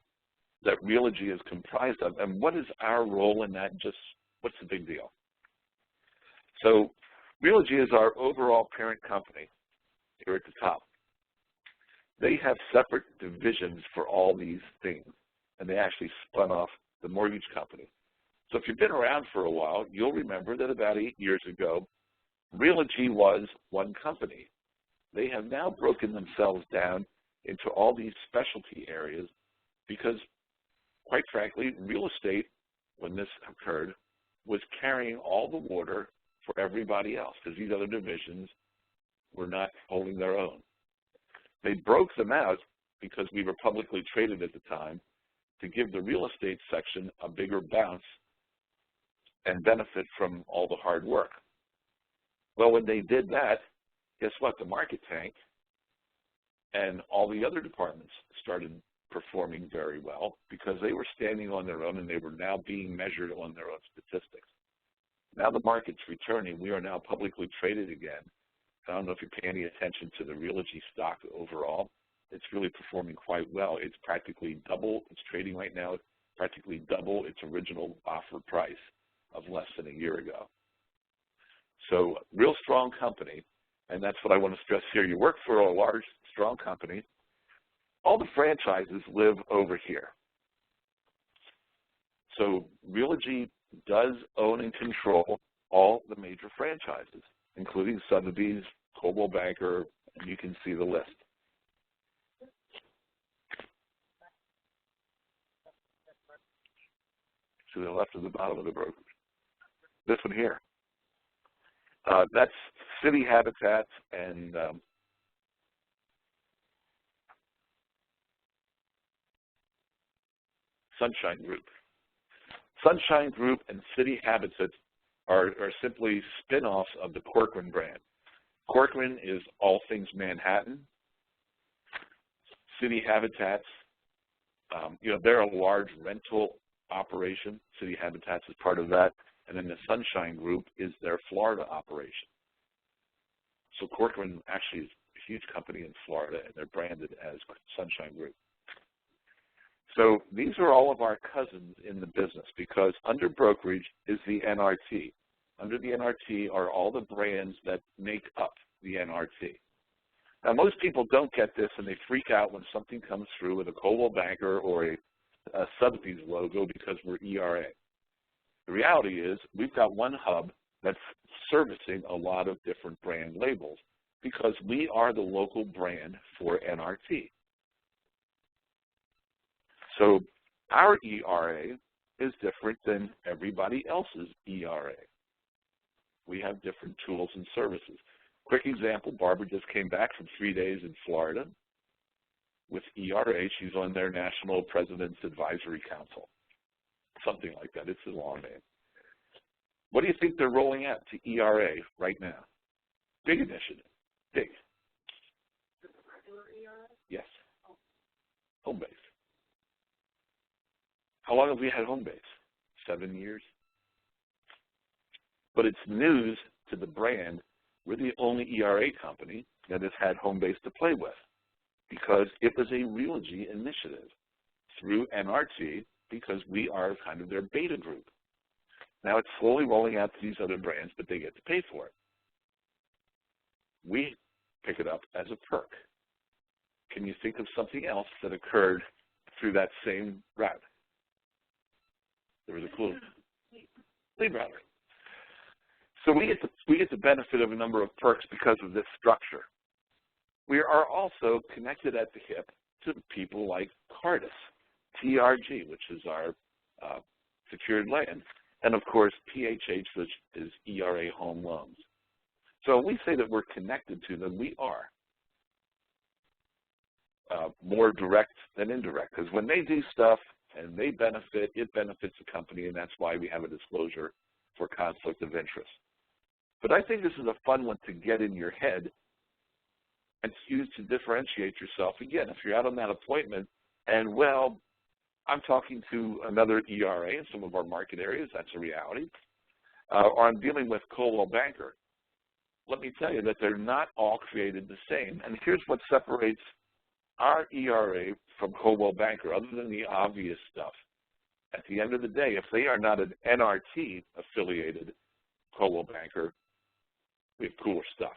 that Realogy is comprised of, and what is our role in that, just what's the big deal? So Realogy is our overall parent company here at the top. They have separate divisions for all these things, and they actually spun off the mortgage company. So if you've been around for a while, you'll remember that about 8 years ago, Realogy was one company. They have now broken themselves down into all these specialty areas because, quite frankly, real estate, when this occurred, was carrying all the water for everybody else because these other divisions were not holding their own. They broke them out because we were publicly traded at the time to give the real estate section a bigger bounce and benefit from all the hard work. Well, when they did that, guess what? The market tanked, and all the other departments started performing very well because they were standing on their own and they were now being measured on their own statistics. Now the market's returning. We are now publicly traded again. I don't know if you're paying any attention to the Realogy stock overall. It's really performing quite well. It's practically double. It's trading right now practically double its original offer price of less than a year ago. So real strong company, and that's what I want to stress here. You work for a large, strong company. All the franchises live over here. So Realogy does own and control all the major franchises, including Sotheby's, Coldwell Banker, and you can see the list. To the left of the bottom of the brokerage. This one here. That's City Habitat and Sunshine Group. Sunshine Group and City Habitat are simply spin-offs of the Corcoran brand. Corcoran is all things Manhattan. City Habitats, they're a large rental operation. City Habitats is part of that. And then the Sunshine Group is their Florida operation. So Corcoran actually is a huge company in Florida, and they're branded as Sunshine Group. So these are all of our cousins in the business because under brokerage is the NRT. Under the NRT are all the brands that make up the NRT. Now, most people don't get this, and they freak out when something comes through with a Coldwell Banker or a Sotheby's logo because we're ERA. The reality is we've got one hub that's servicing a lot of different brand labels because we are the local brand for NRT. So our ERA is different than everybody else's ERA. We have different tools and services. Quick example, Barbara just came back from 3 days in Florida with ERA. She's on their National President's Advisory Council, something like that. It's a long name. What do you think they're rolling out to ERA right now? Big initiative, big. home base. How long have we had home base? 7 years. But it's news to the brand. We're the only ERA company that has had home base to play with because it was a Realogy initiative through NRT because we are kind of their beta group. Now it's slowly rolling out to these other brands, but they get to pay for it. We pick it up as a perk. Can you think of something else that occurred through that same route? There was a cool lead router. So we get the benefit of a number of perks because of this structure. We are also connected at the hip to people like Cardis, TRG, which is our secured land, and of course PHH, which is ERA home loans. So when we say that we're connected to them, we are more direct than indirect, because when they do stuff and they benefit, it benefits the company, and that's why we have a disclosure for conflict of interest. But I think this is a fun one to get in your head and use to differentiate yourself. Again, if you're out on that appointment and, well, I'm talking to another ERA in some of our market areas, that's a reality, or I'm dealing with Coldwell Banker, let me tell you that they're not all created the same. And here's what separates our ERA from Coldwell Banker, other than the obvious stuff. At the end of the day, if they are not an NRT-affiliated Coldwell Banker, we have cooler stuff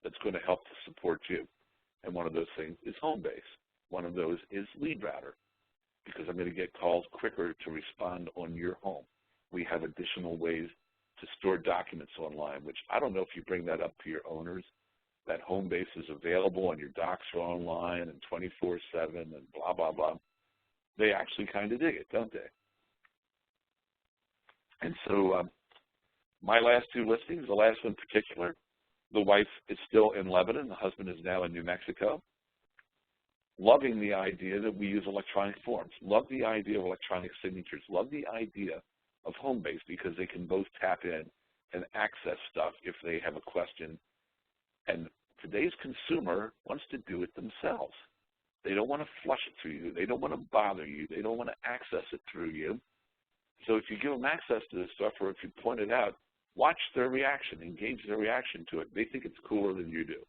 that's going to help to support you. And one of those things is home base. One of those is lead router, because I'm going to get calls quicker to respond on your home. We have additional ways to store documents online, which I don't know if you bring that up to your owners, that home base is available and your docs are online and 24/7 and blah, blah, blah. They actually kind of dig it, don't they? And so my last two listings, the last one in particular, the wife is still in Lebanon, the husband is now in New Mexico. Loving the idea that we use electronic forms, love the idea of electronic signatures, love the idea of home base because they can both tap in and access stuff if they have a question. And today's consumer wants to do it themselves. They don't want to flush it through you. They don't want to bother you. They don't want to access it through you. So if you give them access to this stuff, or if you point it out, watch their reaction, engage their reaction to it. They think it's cooler than you do.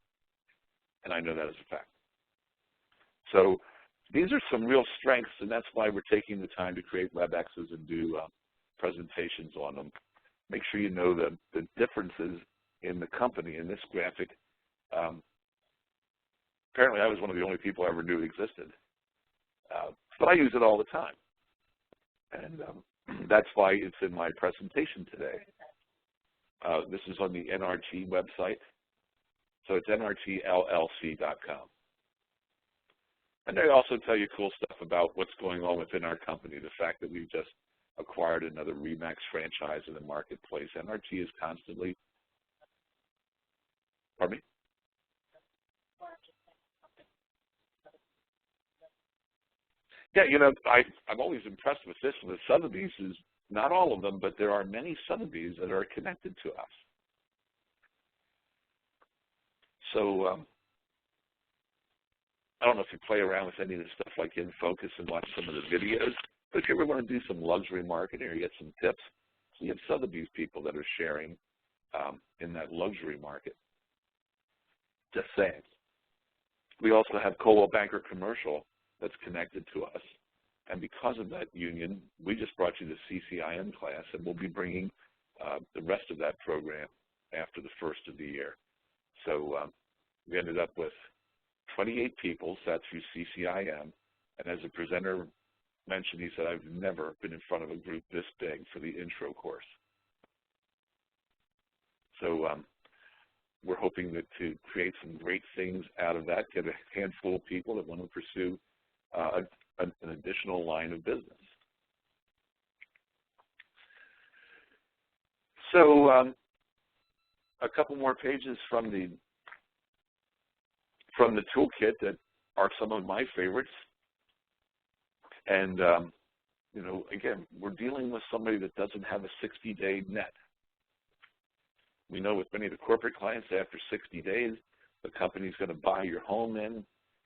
And I know that as a fact. So these are some real strengths, and that's why we're taking the time to create WebExes and do presentations on them. Make sure you know the differences in the company. In this graphic, apparently I was one of the only people I ever knew existed. But I use it all the time. And that's why it's in my presentation today. This is on the NRT website. So it's nrtllc.com. And they also tell you cool stuff about what's going on within our company, the fact that we've just acquired another RE/MAX franchise in the marketplace. NRT is constantly, pardon me? Yeah, you know, I'm always impressed with this. With Sotheby's, is not all of them, but there are many Sotheby's that are connected to us. So I don't know if you play around with any of this stuff like In Focus and watch some of the videos, but if you ever want to do some luxury marketing or you get some tips, so you have Sotheby's people that are sharing in that luxury market. Just saying. We also have Coldwell Banker Commercial that's connected to us. And because of that union, we just brought you the CCIM class, and we'll be bringing the rest of that program after the first of the year. So we ended up with 28 people sat through CCIM, and as a presenter mentioned, he said, I've never been in front of a group this big for the intro course. So we're hoping to create some great things out of that, get a handful of people that want to pursue an additional line of business. So a couple more pages from the toolkit that are some of my favorites. And, you know, again, we're dealing with somebody that doesn't have a 60-day net. We know with many of the corporate clients, after 60 days, the company's going to buy your home in,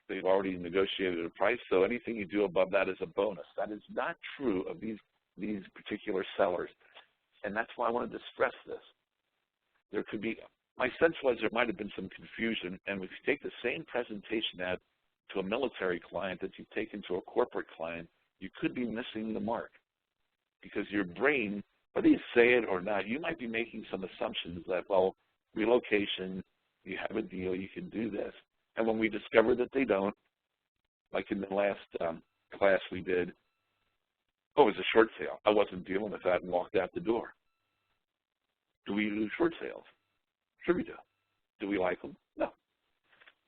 they've already negotiated a price, so anything you do above that is a bonus. That is not true of these particular sellers, and that's why I wanted to stress this. There could be, my sense was there might have been some confusion, and if you take the same presentation ad to a military client that you've taken to a corporate client, you could be missing the mark, because your brain, whether you say it or not, you might be making some assumptions that, well, relocation, you have a deal, you can do this. And when we discover that they don't, like in the last class we did, oh, it was a short sale. I wasn't dealing with that and walked out the door. Do we do short sales? Sure we do. Do we like them? No.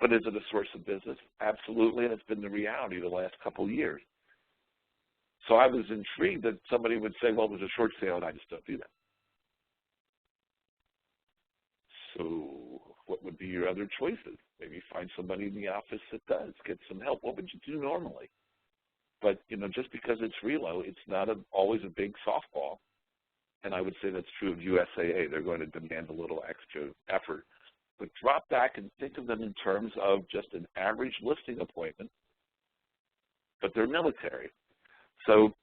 But is it a source of business? Absolutely, and it's been the reality the last couple of years. So I was intrigued that somebody would say, well, it was a short sale, and I just don't do that. So what would be your other choices? Maybe find somebody in the office that does, get some help. What would you do normally? But, you know, just because it's Relo, it's not always a big softball. And I would say that's true of USAA. They're going to demand a little extra effort. But drop back and think of them in terms of just an average listing appointment, but they're military. So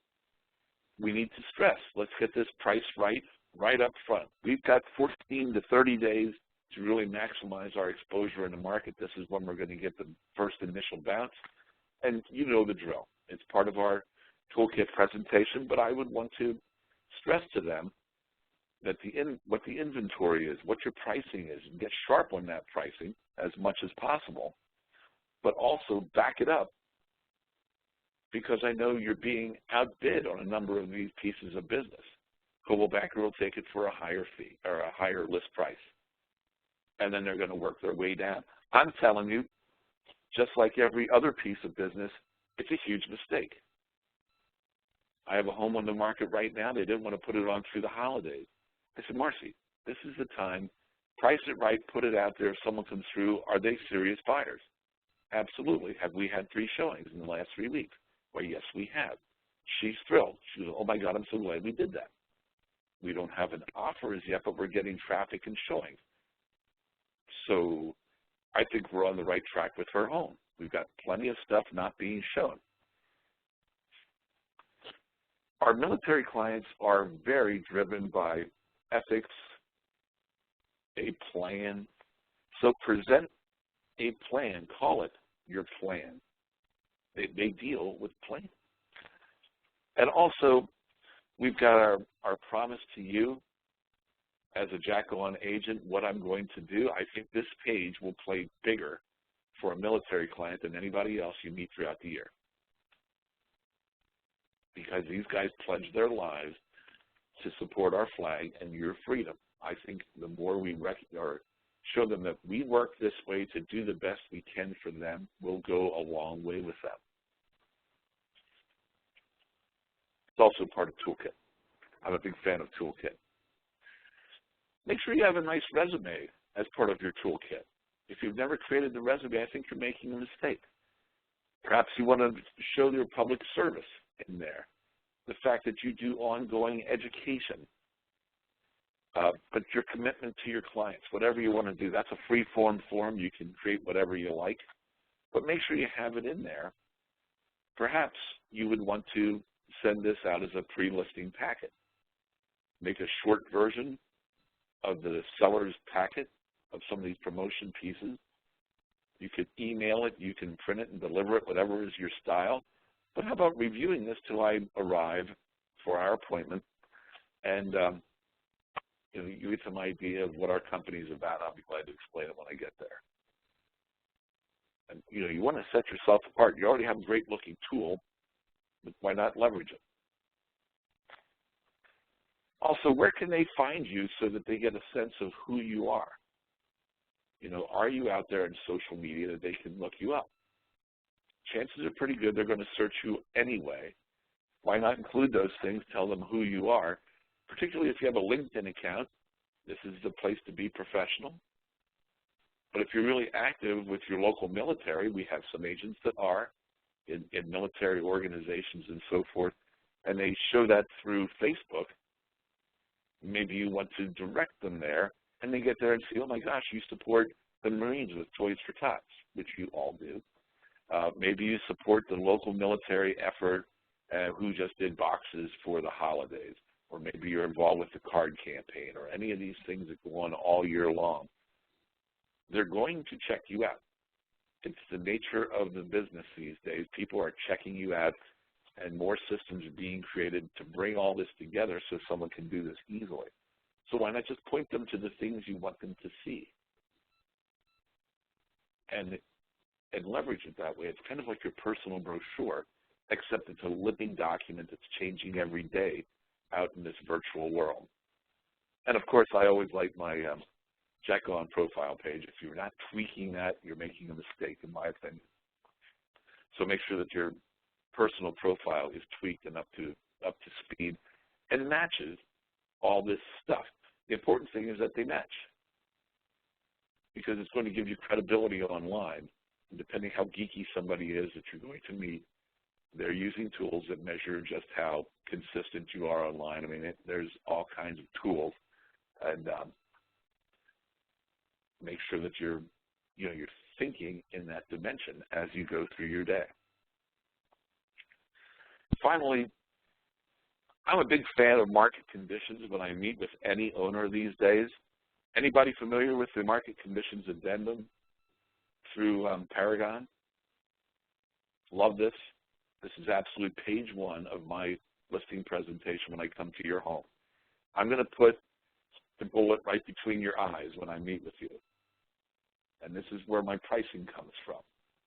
we need to stress, let's get this price right up front. We've got 14 to 30 days to really maximize our exposure in the market. This is when we're going to get the first initial bounce. And you know the drill. It's part of our toolkit presentation, but I would want to stress to them that what the inventory is, what your pricing is, and get sharp on that pricing as much as possible, but also back it up, because I know you're being outbid on a number of these pieces of business. Coldwell will take it for a higher fee or a higher list price, and then they're going to work their way down. I'm telling you, just like every other piece of business, it's a huge mistake. I have a home on the market right now. They didn't want to put it on through the holidays. I said, Marcy, this is the time. Price it right, put it out there. If someone comes through, are they serious buyers? Absolutely. Have we had 3 showings in the last 3 weeks? Well, yes, we have. She's thrilled. She goes, oh, my God, I'm so glad we did that. We don't have an offer as yet, but we're getting traffic and showings. So I think we're on the right track with her home. We've got plenty of stuff not being shown. Our military clients are very driven by ethics, a plan. So present a plan. Call it your plan. They deal with plans. And also, we've got our promise to you as a Jack-O-Lantern agent, what I'm going to do. I think this page will play bigger for a military client than anybody else you meet throughout the year, because these guys pledge their lives to support our flag and your freedom. I think the more we show them that we work this way to do the best we can for them, we'll go a long way with them. It's also part of Toolkit. I'm a big fan of Toolkit. Make sure you have a nice resume as part of your toolkit. If you've never created the resume, I think you're making a mistake. Perhaps you want to show your public service in there, the fact that you do ongoing education, but your commitment to your clients, whatever you want to do. That's a free-form form. You can create whatever you like, but make sure you have it in there. Perhaps you would want to send this out as a pre-listing packet. Make a short version of the seller's packet of some of these promotion pieces. You could email it, you can print it and deliver it, whatever is your style. But how about reviewing this till I arrive for our appointment, and you get some idea of what our company is about. I'll be glad to explain it when I get there. And you want to set yourself apart. You already have a great looking tool, but why not leverage it? Also, where can they find you so that they get a sense of who you are? Are you out there in social media that they can look you up? Chances are pretty good they're going to search you anyway. Why not include those things, tell them who you are, particularly if you have a LinkedIn account. This is the place to be professional. But if you're really active with your local military, we have some agents that are in military organizations and so forth, and they show that through Facebook. Maybe you want to direct them there, and they get there and see, oh my gosh, you support the Marines with Toys for Tots, which you all do. Maybe you support the local military effort who just did boxes for the holidays. Or maybe you're involved with the card campaign or any of these things that go on all year long. They're going to check you out. It's the nature of the business these days. People are checking you out, and more systems are being created to bring all this together so someone can do this easily. So why not just point them to the things you want them to see and leverage it that way? It's kind of like your personal brochure, except it's a living document that's changing every day out in this virtual world. And of course, I always like my check on profile page. If you're not tweaking that, you're making a mistake, in my opinion. So make sure that your personal profile is tweaked and up to speed and matches all this stuff. The important thing is that they match, because it's going to give you credibility online. And depending how geeky somebody is that you're going to meet, they're using tools that measure just how consistent you are online. I mean, there's all kinds of tools, and make sure that you're thinking in that dimension as you go through your day. Finally, I'm a big fan of market conditions when I meet with any owner these days. Anybody familiar with the market conditions addendum through Paragon? Love this. This is absolute page 1 of my listing presentation when I come to your home. I'm going to put the bullet right between your eyes when I meet with you. And this is where my pricing comes from,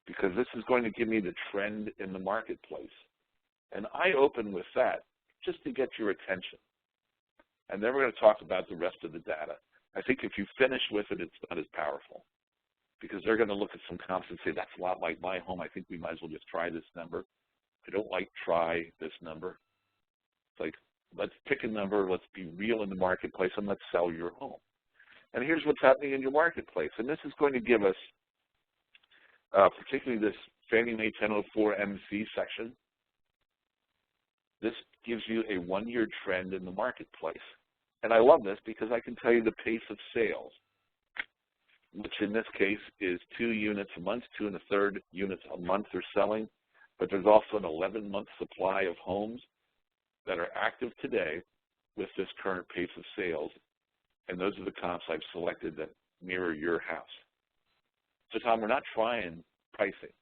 because this is going to give me the trend in the marketplace. And I open with that just to get your attention. And then we're going to talk about the rest of the data. I think if you finish with it, it's not as powerful, because they're going to look at some comps and say, that's a lot like my home. I think we might as well just try this number. I don't like try this number. It's like, let's pick a number, let's be real in the marketplace, and let's sell your home. And here's what's happening in your marketplace. And this is going to give us, particularly this Fannie Mae 1004 MC section, this gives you a 1-year trend in the marketplace. And I love this because I can tell you the pace of sales, which in this case is 2 units a month, 2 1/3 units a month are selling. But there's also an 11-month supply of homes that are active today with this current pace of sales. And those are the comps I've selected that mirror your house. So Tom, we're not trying pricing,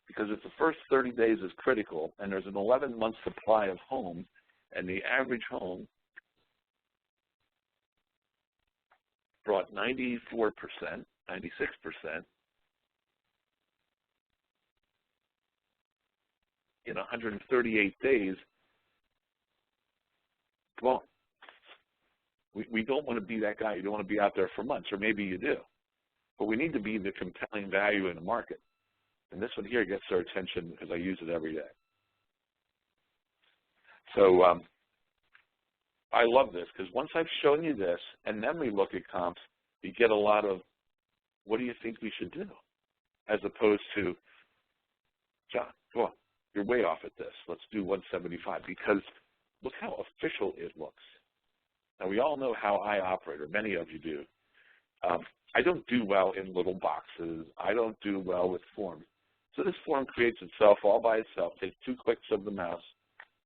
because if the first 30 days is critical and there's an 11-month supply of homes, and the average home brought 94%, 96%, in 138 days, well, we don't want to be that guy. You don't want to be out there for months, or maybe you do. But we need to be the compelling value in the market. And this one here gets our attention because I use it every day. So I love this, because once I've shown you this, and then we look at comps, you get a lot of, what do you think we should do? As opposed to, John, come on, you're way off at this. Let's do 175, because look how official it looks. Now, we all know how I operate, or many of you do. I don't do well in little boxes. I don't do well with forms. So this form creates itself all by itself, takes 2 clicks of the mouse,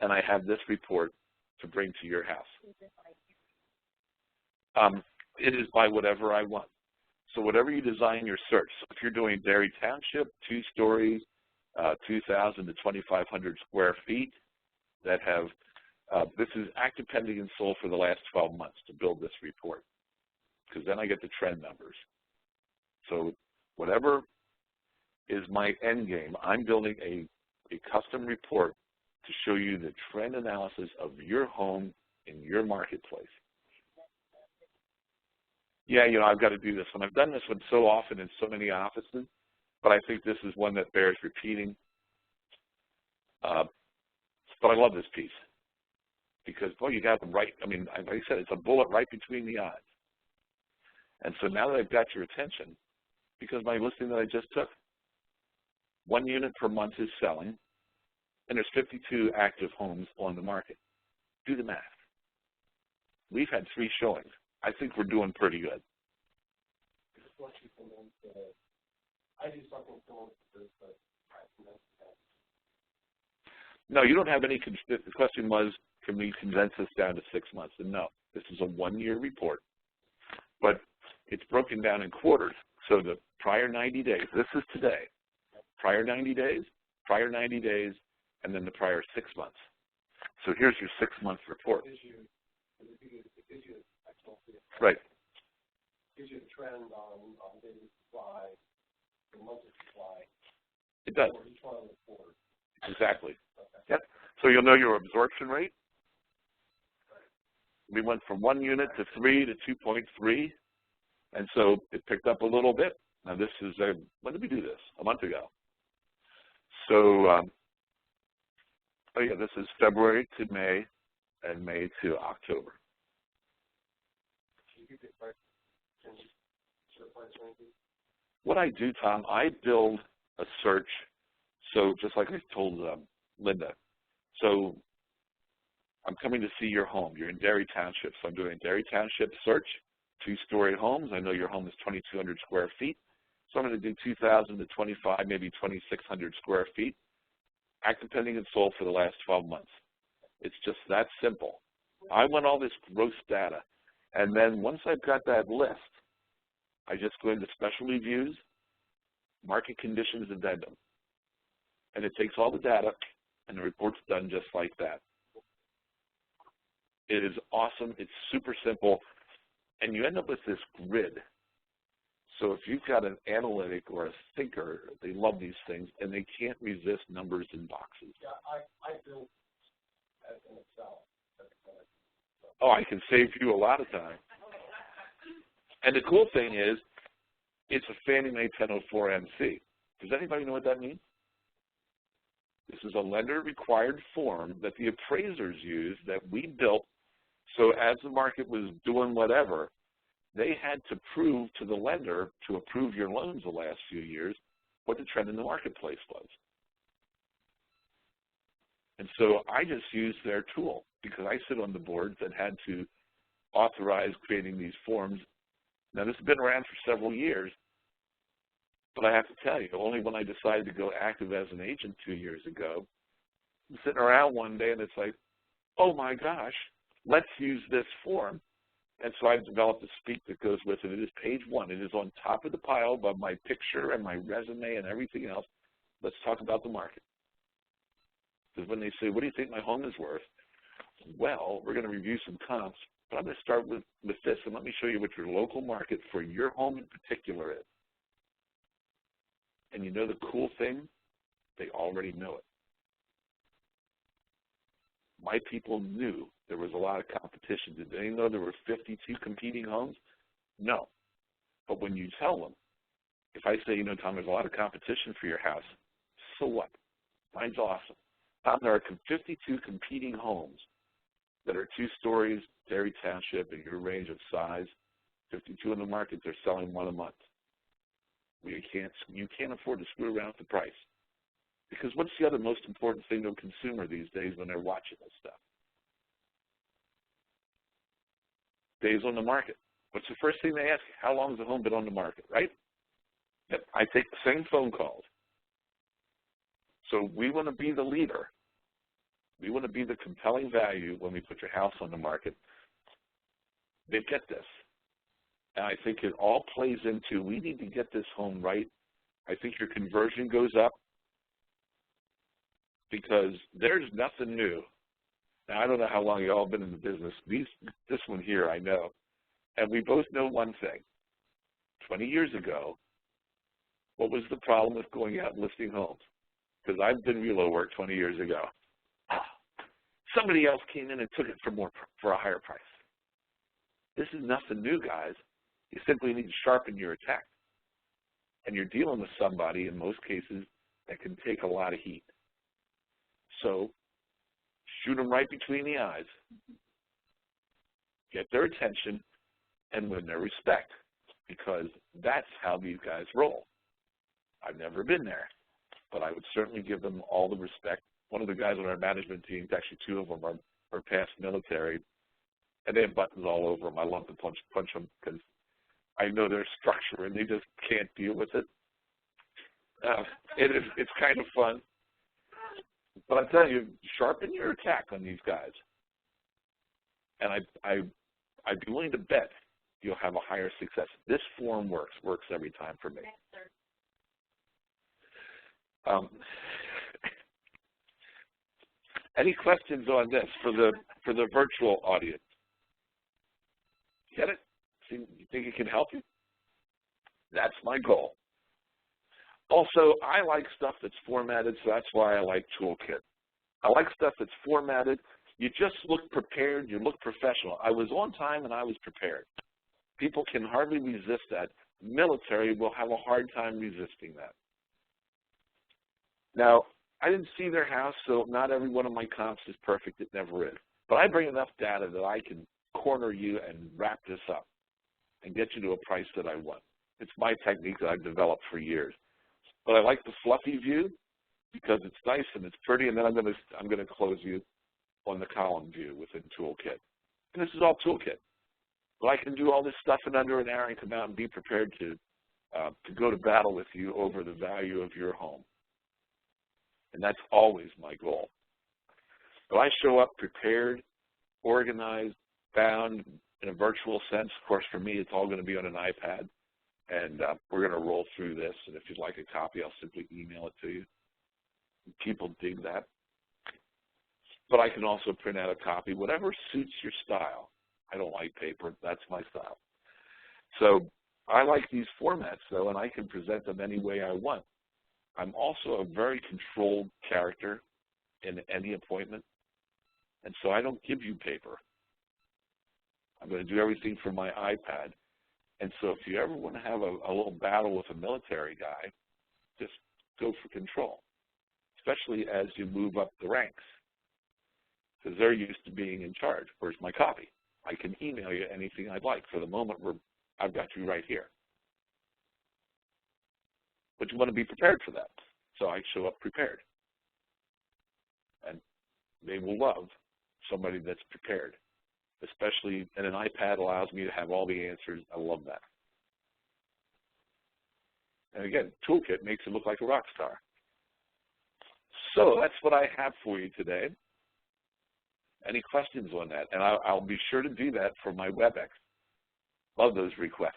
and I have this report to bring to your house. It is by whatever I want. So whatever you design your search. So if you're doing Berry Township, 2 stories, 2,000 to 2,500 square feet that have, this is active, pending, and sold for the last 12 months to build this report, because then I get the trend numbers. So whatever is my end game, I'm building a custom report to show you the trend analysis of your home in your marketplace. Yeah, you know, I've got to do this one. I've done this one so often in so many offices, but I think this is one that bears repeating. But I love this piece because, boy, you got them right. I mean, like I said, it's a bullet right between the eyes. And so now that I've got your attention, because my listing that I just took, 1 unit per month is selling, and there's 52 active homes on the market. Do the math. We've had 3 showings. I think we're doing pretty good. I do something similar to this, but No, you don't have any, the question was, can we condense this down to 6 months? And no, this is a 1-year report, but it's broken down in quarters. So the prior 90 days, this is today, prior 90 days, and then the prior 6 months. So here's your 6-month report. Right. Gives you the trend on daily supply, the monthly supply. It does. For each one of the quarters. Exactly. Okay. Yep. So you'll know your absorption rate. We went from 1 unit to 3 to 2.3, and so it picked up a little bit. Now this is when did we do this? A month ago. So, oh yeah, this is February to May, and May to October. What I do, Tom, I build a search. So just like I told Linda, so I'm coming to see your home. You're in Derry Township, so I'm doing a Derry Township search, 2-story homes. I know your home is 2,200 square feet, so I'm going to do 2,000 to 25, maybe 2,600 square feet, active pending and sold for the last 12 months. It's just that simple. I want all this gross data, and then once I've got that list, I just go into special reviews, market conditions addendum, and it takes all the data, and the report's done just like that. It is awesome. It's super simple, and you end up with this grid. So if you've got an analytic or a thinker, they love these things, and they can't resist numbers in boxes. Yeah, I built as an Excel. Oh, I can save you a lot of time. And the cool thing is, it's a Fannie Mae 1004-MC. Does anybody know what that means? This is a lender-required form that the appraisers use that we built. So as the market was doing whatever, they had to prove to the lender to approve your loans the last few years what the trend in the marketplace was. And so I just used their tool because I sit on the boards that had to authorize creating these forms. Now, this has been around for several years, but I have to tell you, only when I decided to go active as an agent 2 years ago, I'm sitting around one day and it's like, oh my gosh, let's use this form. And so I've developed a speak that goes with it. It is page 1. It is on top of the pile above my picture and my resume and everything else. Let's talk about the market. Because when they say, what do you think my home is worth? Well, we're going to review some comps, but I'm going to start with this, and let me show you what your local market for your home in particular is. And you know the cool thing? They already know it. My people knew there was a lot of competition. Did they know there were 52 competing homes? No. But when you tell them, if I say, you know, Tom, there's a lot of competition for your house, so what? Mine's awesome. Tom, there are 52 competing homes that are 2 stories, Derry Township, in your range of size. 52 in the market, they're selling 1 a month. You can't afford to screw around with the price. Because what's the other most important thing to a consumer these days when they're watching this stuff? Days on the market. What's the first thing they ask? How long has the home been on the market, right? Yep. I take the same phone calls. So we want to be the leader. We want to be the compelling value when we put your house on the market. They get this. And I think it all plays into, we need to get this home right. I think your conversion goes up because there's nothing new. Now, I don't know how long you all been in the business. This one here, I know. And we both know one thing. 20 years ago, what was the problem with going out and listing homes? Because I've been Relo work 20 years ago. Somebody else came in and took it for a higher price. This is nothing new, guys. You simply need to sharpen your attack. And you're dealing with somebody, in most cases, that can take a lot of heat. So shoot them right between the eyes. Get their attention and win their respect, because that's how these guys roll. I've never been there, but I would certainly give them all the respect. One of the guys on our management team, actually 2 of them are past military, and they have buttons all over them. I love to punch them because I know their structure and they just can't deal with it. It's kind of fun. But I tell you, sharpen your attack on these guys. And I'd be willing to bet you'll have a higher success. This form works every time for me. Any questions on this for the virtual audience? Get it? You think it can help you? That's my goal. Also, I like stuff that's formatted, so that's why I like Toolkit. I like stuff that's formatted. You just look prepared. You look professional. I was on time and I was prepared. People can hardly resist that. Military will have a hard time resisting that. Now, I didn't see their house, so not every one of my comps is perfect. It never is. But I bring enough data that I can corner you and wrap this up and get you to a price that I want. It's my technique that I've developed for years. But I like the fluffy view because it's nice and it's pretty, and then I'm going to close you on the column view within Toolkit. And this is all Toolkit. But I can do all this stuff in under an hour and come out and be prepared to go to battle with you over the value of your home. And that's always my goal. So I show up prepared, organized, bound in a virtual sense. Of course, for me, it's all going to be on an iPad. And we're going to roll through this. And if you'd like a copy, I'll simply email it to you. People dig that. But I can also print out a copy, whatever suits your style. I don't like paper. That's my style. So I like these formats, though, and I can present them any way I want. I'm also a very controlled character in any appointment, and so I don't give you paper. I'm going to do everything from my iPad. And so if you ever want to have a little battle with a military guy, just go for control, especially as you move up the ranks, because they're used to being in charge. Where's my copy? I can email you anything I'd like. For the moment, I've got you right here. But you want to be prepared for that. So I show up prepared. And they will love somebody that's prepared, especially, and an iPad allows me to have all the answers. I love that. And again, Toolkit makes it look like a rock star. So that's what I have for you today. Any questions on that? And I'll be sure to do that for my WebEx. Love those requests.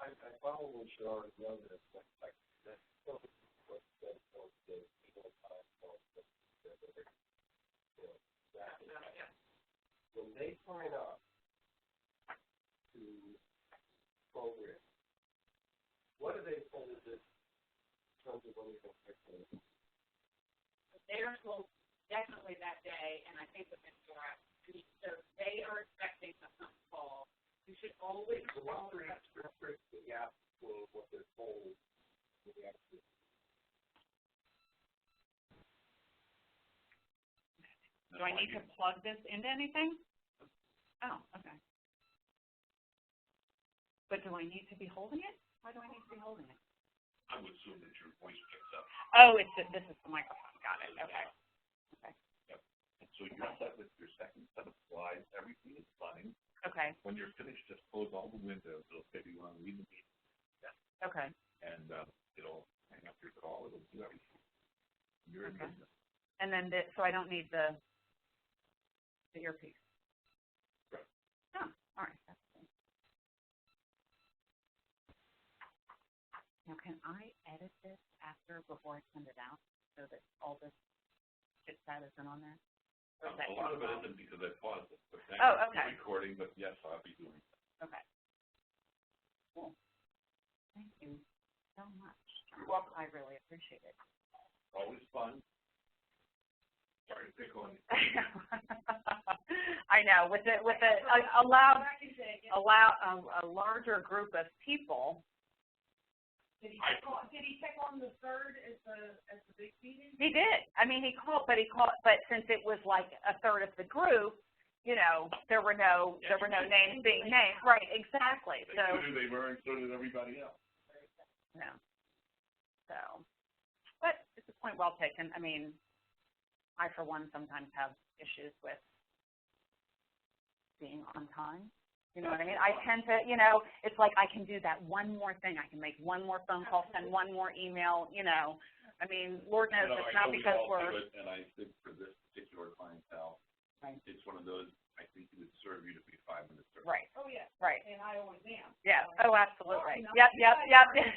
I follow Shar and love it. When they sign up to program, what are they told is this in terms of when they're going to pick them? They are told definitely that day, and I think the mentor, so they are expecting a phone call. You should always call. What's the gap for what they're told? Do I need to plug this into anything? Oh, okay. But do I need to be holding it? Why do I need to be holding it? I would assume that your voice picks up. Oh, this is the microphone. Got it. Okay. Okay. Yep. And so you're set with your second set of slides. Everything is fine. Okay. When you're finished, just close all the windows. It'll say you want to leave the meeting. Yeah. Okay. And it'll hang up your call. It'll do everything. You're in business. And then, so I don't need the earpiece. Right. Oh, all right. That's cool. Now, can I edit this before I send it out so that all this chit chat isn't on there? A lot of it isn't because I paused it. But okay. Recording, but yes, I'll be doing it. Okay. Cool. Thank you so much. You're welcome. I really appreciate it. Always fun. Sorry to pick on you. I know. With a larger group of people. Did he take on the third as the big meeting? He did. I mean, he called, but since it was like a third of the group, you know, there were no names being named. Right. Exactly. They were, and so did everybody else. No. So, but it's a point well taken. I mean, I, for one, sometimes have issues with being on time. You know what I mean? I tend to, you know, it's like I can do that one more thing. I can make one more phone call, send one more email, you know. I mean, Lord knows it's not because we're... And I think for this particular clientele, right. It's one of those, I think it would serve you to be 5 minutes early. Right. Oh, yeah. Right. And I always am. Yeah. Oh, absolutely. Well, Yep.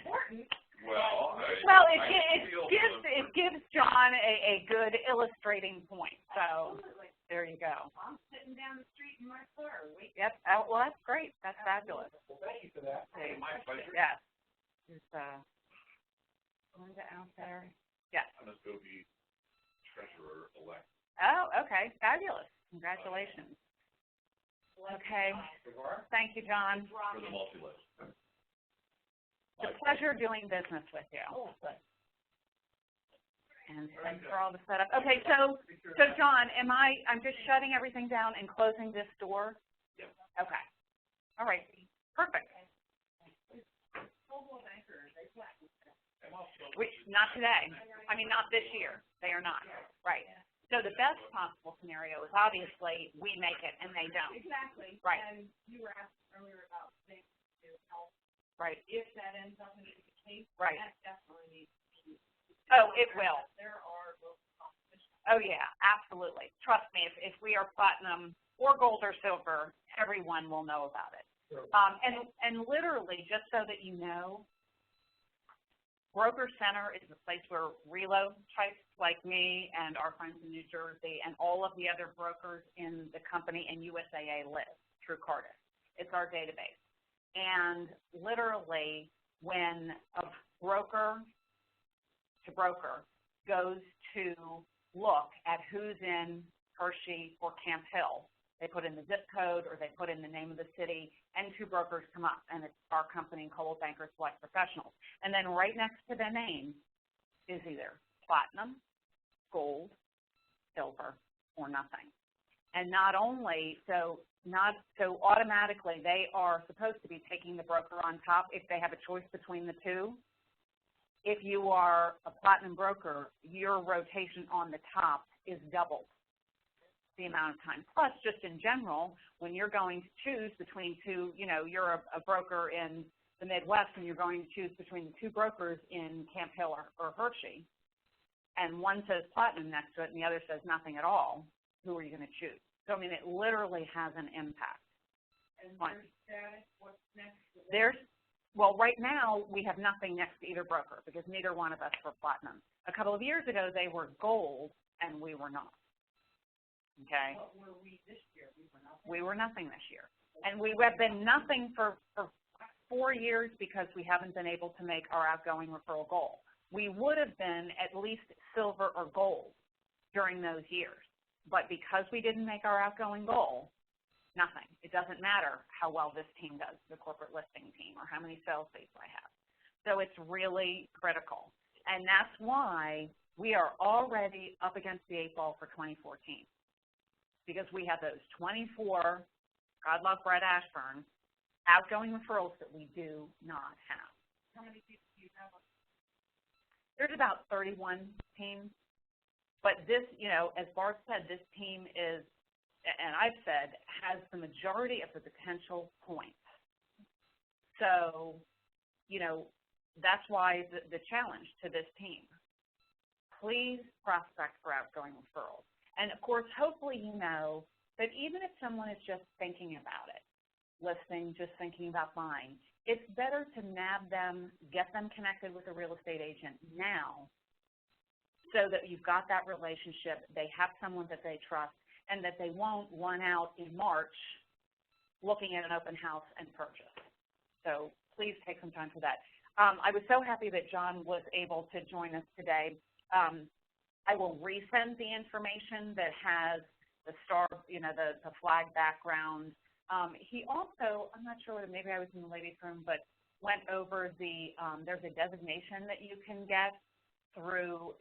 important. Well, it gives John a good illustrating point. So Absolutely. there you go. I'm sitting down the street in my car waiting. Yep. Oh, well, that's great. That's fabulous. Well, thank you for that. Okay. My pleasure. Yes. There's Linda out there. Yes. I'm going to go be treasurer-elect. Oh, okay. Fabulous. Congratulations. Okay. Thank you, John. For the multi-list. It's a pleasure doing business with you. Oh, thanks. And thanks for all the setup. Okay, so John, I'm just shutting everything down and closing this door? Yep. Okay. All right. Perfect. Not today. I mean, not this year. They are not. Right. So the best possible scenario is obviously we make it and they don't. Exactly. Right. And you were asking earlier about things to help. Right. If that ends up being the case, Right. that definitely needs to be. Oh, it will. There are local competitions. Oh, yeah, absolutely. Trust me, if we are platinum or gold or silver, everyone will know about it. Sure. And literally, just so that you know, Broker Center is the place where Relo types like me and our friends in New Jersey and all of the other brokers in the company and USAA live through Cardiff. It's our database. And literally, when a broker to broker goes to look at who's in Hershey or Camp Hill, they put in the zip code or they put in the name of the city, and 2 brokers come up, and it's our company, Coldwell Banker Select Professionals. And then right next to their name is either platinum, gold, silver, or nothing. And not only, so automatically they are supposed to be taking the broker on top if they have a choice between the 2. If you are a platinum broker, your rotation on the top is doubled the amount of time. Plus, just in general, when you're going to choose between 2, you know, you're a broker in the Midwest and you're going to choose between the 2 brokers in Camp Hill or Hershey, and one says platinum next to it and the other says nothing at all, who are you going to choose? So, I mean, it literally has an impact. And their status, what's next? Well, right now, we have nothing next to either broker because neither one of us were platinum. A couple of years ago, they were gold, and we were not. Okay? What were we this year? We were nothing. We were nothing this year. And we have been nothing for 4 years because we haven't been able to make our outgoing referral goal. We would have been at least silver or gold during those years. But because we didn't make our outgoing goal, nothing. It doesn't matter how well this team does, the corporate listing team, or how many sales leads I have. So it's really critical. And that's why we are already up against the 8 ball for 2014. Because we have those 24, God love Brett Ashburn, outgoing referrals that we do not have. How many people do you have? There's about 31 teams. But this, you know, as Bart said, this team is, and I've said, has the majority of the potential points. So, you know, that's why the challenge to this team. Please prospect for outgoing referrals. And, of course, hopefully you know that even if someone is just thinking about it, listing, just thinking about buying, it's better to nab them, get them connected with a real estate agent now so that you've got that relationship, they have someone that they trust, and that they won't run out in March looking at an open house and purchase. So please take some time for that. I was so happy that John was able to join us today. I will resend the information that has the star, you know, the flag background. He also, I'm not sure whether maybe I was in the ladies' room, but went over the, there's a designation that you can get through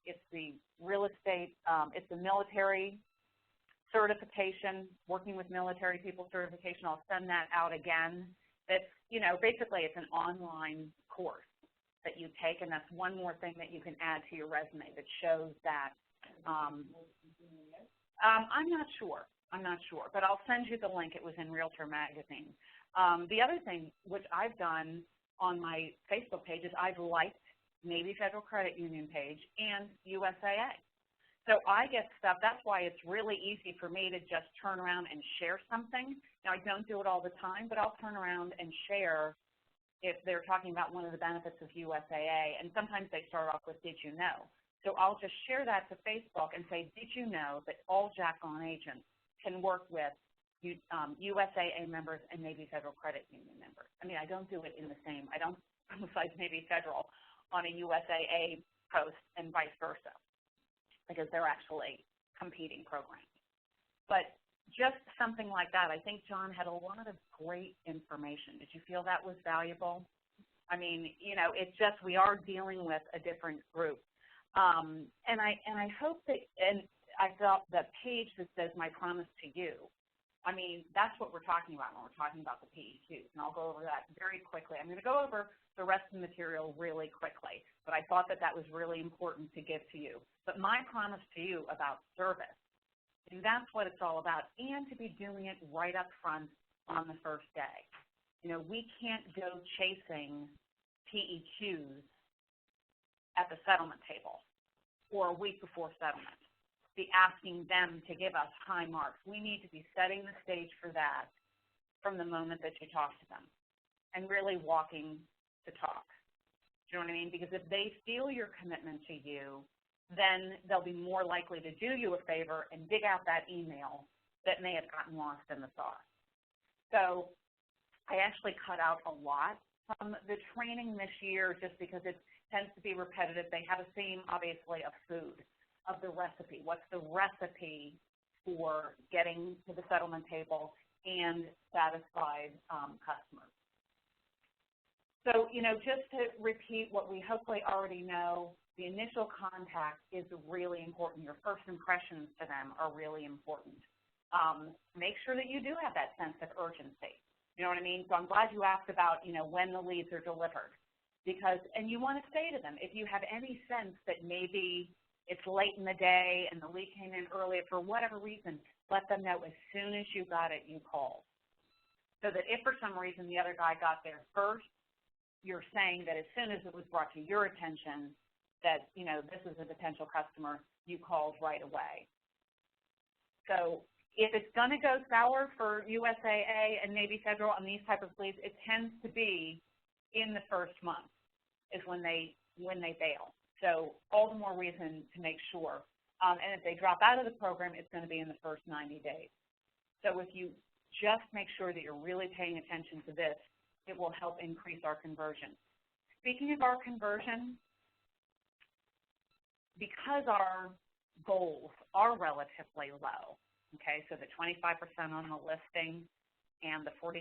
it's the real estate, it's the military certification, working with military people certification. I'll send that out again. That's, you know, basically it's an online course that you take, and that's one more thing that you can add to your resume that shows that. I'm not sure. I'm not sure, but I'll send you the link. It was in Realtor Magazine. The other thing, which I've done on my Facebook page, is I've liked Navy Federal Credit Union page and USAA. So I get stuff. That's why it's really easy for me to just turn around and share something. Now, I don't do it all the time, but I'll turn around and share if they're talking about one of the benefits of USAA, and sometimes they start off with, did you know? So I'll just share that to Facebook and say, did you know that all Jack-on agents can work with USAA members and Navy Federal Credit Union members? I mean, I don't do it in the same, I don't emphasize Navy Federal on a USAA post and vice versa, because they're actually competing programs. But just something like that, I think John had a lot of great information. Did you feel that was valuable? I mean, you know, it's just we are dealing with a different group. And I hope that, and I thought the page that says my promise to you, I mean, that's what we're talking about when we're talking about the PEQs, and I'll go over that very quickly. I'm going to go over the rest of the material really quickly, but I thought that that was really important to give to you. But my promise to you about service, and that's what it's all about, and to be doing it right up front on the first day. You know, we can't go chasing PEQs at the settlement table or a week before settlement, be asking them to give us high marks. We need to be setting the stage for that from the moment that you talk to them and really walking the talk. Do you know what I mean? Because if they feel your commitment to you, then they'll be more likely to do you a favor and dig out that email that may have gotten lost in the sauce. So I actually cut out a lot from the training this year just because it tends to be repetitive. They have a theme, obviously, of food, of the recipe. What's the recipe for getting to the settlement table and satisfied customers? So, you know, just to repeat what we hopefully already know, the initial contact is really important. Your first impressions to them are really important. Make sure that you do have that sense of urgency. You know what I mean? So I'm glad you asked about, you know, when the leads are delivered. Because, and you want to say to them, if you have any sense that maybe it's late in the day and the lead came in early for whatever reason, let them know as soon as you got it, you called. So that if for some reason the other guy got there first, you're saying that as soon as it was brought to your attention that, you know, this is a potential customer, you called right away. So if it's going to go sour for USAA and Navy Federal on these type of leads, it tends to be in the first month is when they bail. So all the more reason to make sure. And if they drop out of the program, it's going to be in the first 90 days. So if you just make sure that you're really paying attention to this, it will help increase our conversion. Speaking of our conversion, because our goals are relatively low, okay, so the 25% on the listing and the 46%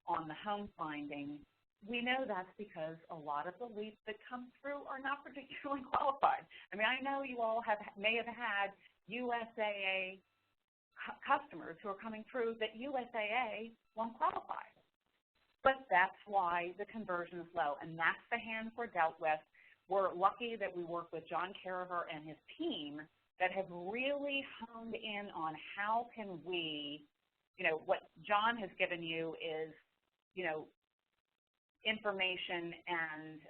on the home finding, we know that's because a lot of the leads that come through are not particularly qualified. I mean, I know you all may have had USAA customers who are coming through that USAA won't qualify. But that's why the conversion is low, and that's the hand we're dealt with. We're lucky that we work with John Carriver and his team that have really honed in on how can we, you know, what John has given you is, you know, information and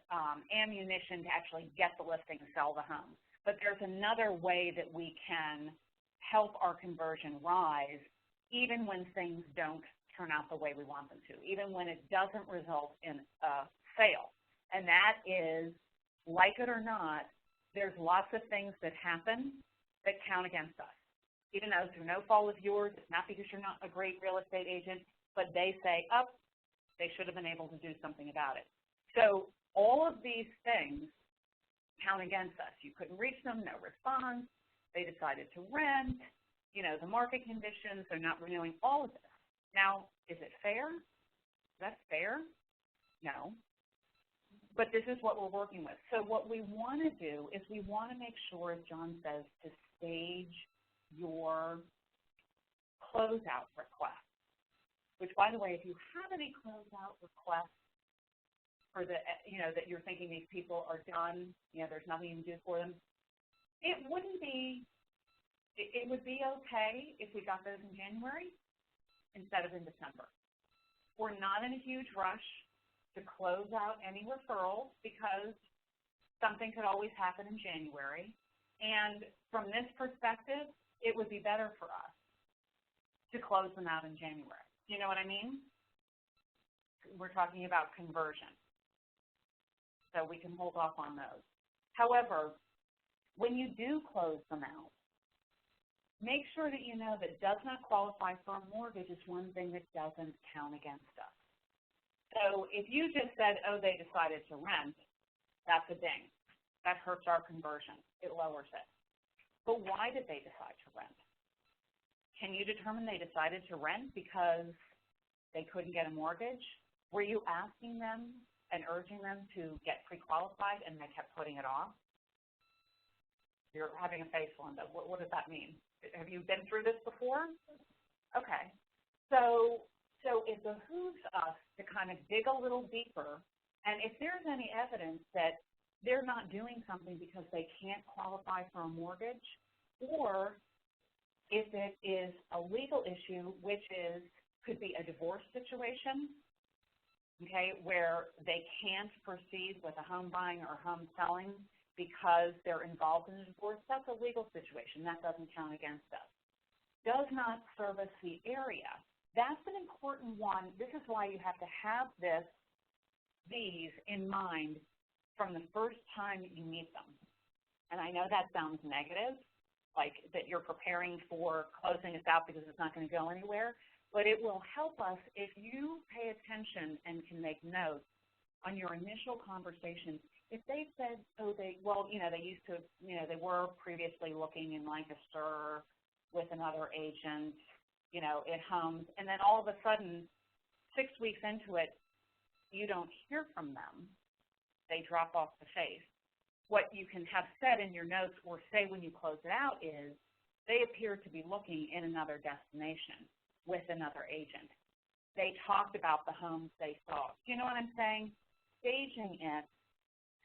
ammunition to actually get the listing and sell the home. But there's another way that we can help our conversion rise even when things don't turn out the way we want them to, even when it doesn't result in a sale. And that is, like it or not, there's lots of things that happen that count against us. Even though through no fault of yours, it's not because you're not a great real estate agent, but they say, oh, they should have been able to do something about it. So all of these things count against us. You couldn't reach them, no response, they decided to rent, you know, the market conditions, they're not renewing, all of this. Now, is it fair? That's fair? No. But this is what we're working with. So what we want to do is we want to make sure, as John says, to stage your closeout request. Which, by the way, if you have any closeout requests for the, you know, that you're thinking these people are done, you know, there's nothing you can do for them, it wouldn't be it would be okay if we got those in January instead of in December. We're not in a huge rush to close out any referrals because something could always happen in January. And from this perspective, it would be better for us to close them out in January. Do you know what I mean? We're talking about conversion. So we can hold off on those. However, when you do close them out, make sure that you know that does not qualify for a mortgage is one thing that doesn't count against us. So if you just said, oh, they decided to rent, that's a ding. That hurts our conversion. It lowers it. But why did they decide to rent? Can you determine they decided to rent because they couldn't get a mortgage? Were you asking them and urging them to get pre-qualified and they kept putting it off? You're having a face, Linda. What does that mean? Have you been through this before? Okay. So it behooves us to kind of dig a little deeper, and if there's any evidence that they're not doing something because they can't qualify for a mortgage, or if it is a legal issue, which could be a divorce situation, okay, where they can't proceed with a home buying or home selling because they're involved in a divorce, that's a legal situation. That doesn't count against us. Does not service the area. That's an important one. This is why you have to have these in mind from the first time you meet them. And I know that sounds negative, like that you're preparing for closing us out because it's not going to go anywhere, but it will help us if you pay attention and can make notes on your initial conversation. If they said, oh, they used to, they were previously looking in Lancaster with another agent, at homes, and then all of a sudden, 6 weeks into it, you don't hear from them. They drop off the face. What you can have said in your notes or say when you close it out is, they appear to be looking in another destination with another agent. They talked about the homes they saw. Do you know what I'm saying? Staging it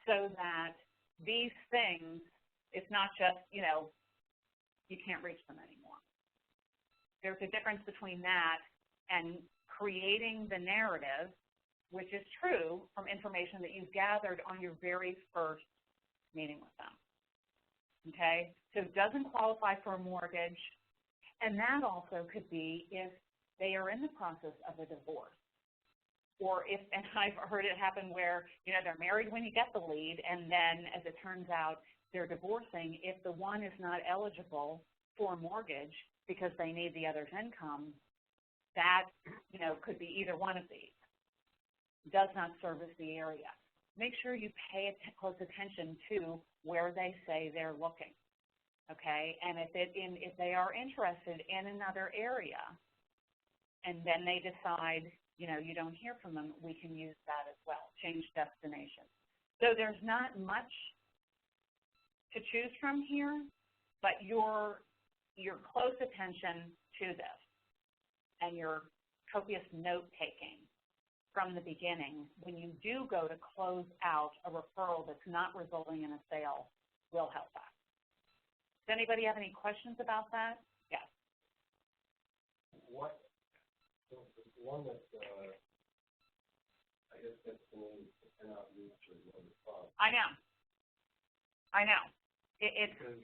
so that these things, it's not just, you can't reach them anymore. There's a difference between that and creating the narrative, which is true from information that you've gathered on your very first meeting with them. Okay? So it doesn't qualify for a mortgage, and that also could be if they are in the process of a divorce. Or if, and I've heard it happen where, they're married when you get the lead, and then as it turns out, they're divorcing. If the one is not eligible for a mortgage because they need the other's income, that, could be either one of these. Does not service the area. Make sure you pay close attention to where they say they're looking, okay? And if they are interested in another area, and then they decide, you don't hear from them, we can use that as well, change destination. So there's not much to choose from here, but your close attention to this and your copious note-taking from the beginning, when you do go to close out a referral that's not resulting in a sale, will help us. Does anybody have any questions about that? Yes. The one that I guess that's the one that cannot reach or no response. I know. It's because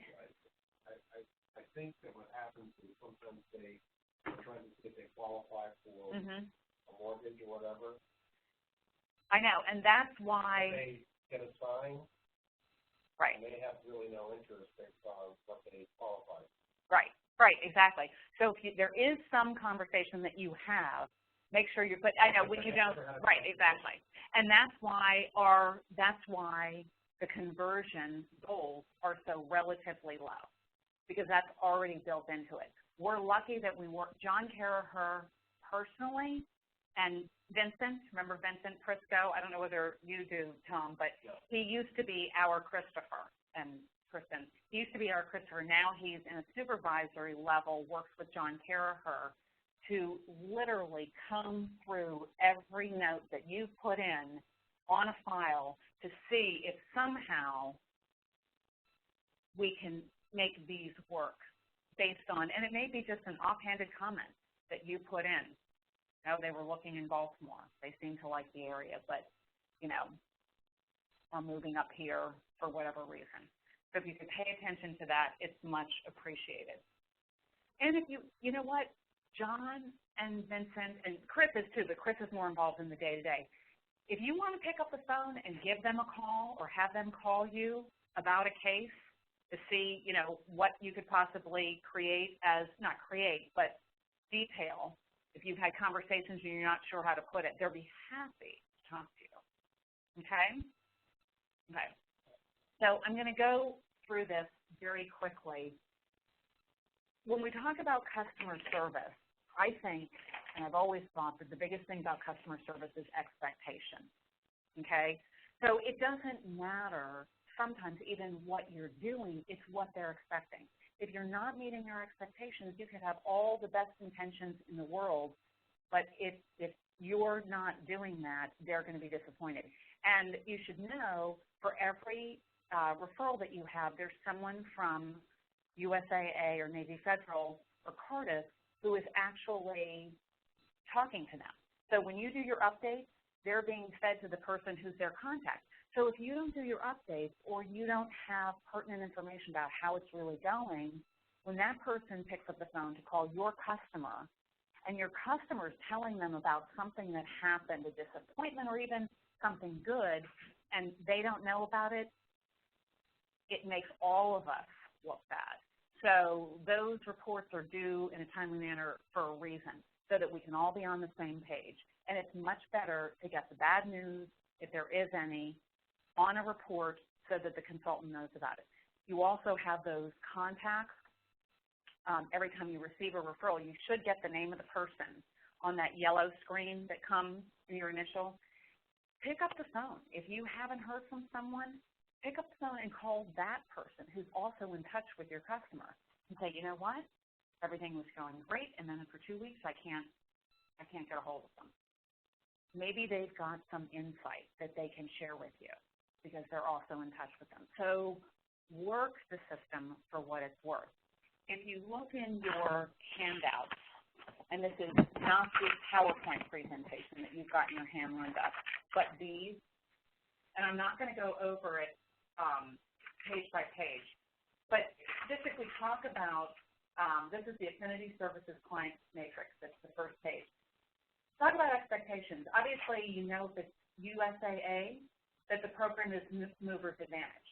I think that what happens is sometimes they are trying to see if they qualify for a mortgage or whatever. I know, and that's why they get a sign. Right. And they have really no interest based on what they qualify for. Right, exactly. So if there is some conversation that you have, make sure you put, I know when you don't, right, exactly. And that's why the conversion goals are so relatively low, because that's already built into it. We're lucky that we work, John Caraher personally, and Vincent, remember Vincent Prisco? I don't know whether you do, Tom, but he used to be our Christopher, and Kristen. He used to be our Christopher. Now he's in a supervisory level, works with John Caraher to literally comb through every note that you put in on a file to see if somehow we can make these work based on, and it may be just an offhanded comment that you put in. You know, they were looking in Baltimore. They seem to like the area, but, you know, are moving up here for whatever reason. So if you could pay attention to that, it's much appreciated. And if you know what, John and Vincent, and Chris is too, but Chris is more involved in the day-to-day. If you want to pick up the phone and give them a call or have them call you about a case to see, you know, what you could possibly create as, not create, but detail, if you've had conversations and you're not sure how to put it, they'll be happy to talk to you. Okay? Okay. So I'm going to go through this very quickly. When we talk about customer service, I think, and I've always thought that the biggest thing about customer service is expectation, okay? So it doesn't matter sometimes even what you're doing, it's what they're expecting. If you're not meeting their expectations, you could have all the best intentions in the world, but if you're not doing that, they're going to be disappointed. And you should know, for every referral that you have, there's someone from USAA or Navy Federal or Cardiff who is actually talking to them. So when you do your updates, they're being fed to the person who's their contact. So if you don't do your updates or you don't have pertinent information about how it's really going, when that person picks up the phone to call your customer and your customer is telling them about something that happened, a disappointment or even something good, and they don't know about it, it makes all of us look bad. So those reports are due in a timely manner for a reason, so that we can all be on the same page. And it's much better to get the bad news, if there is any, on a report so that the consultant knows about it. You also have those contacts. Every time you receive a referral, you should get the name of the person on that yellow screen that comes in your initial. Pick up the phone. If you haven't heard from someone, pick up the phone and call that person who's also in touch with your customer and say, you know what, everything was going great, and then for 2 weeks I can't get a hold of them. Maybe they've got some insight that they can share with you because they're also in touch with them. So work the system for what it's worth. If you look in your handouts, and this is not the PowerPoint presentation that you've got in your hand, Linda, but these, and I'm not going to go over it page by page, but just if we talk about, this is the Affinity Services Client Matrix, that's the first page. Talk about expectations. Obviously, you know if it's USAA, that the program is Movers Advantage.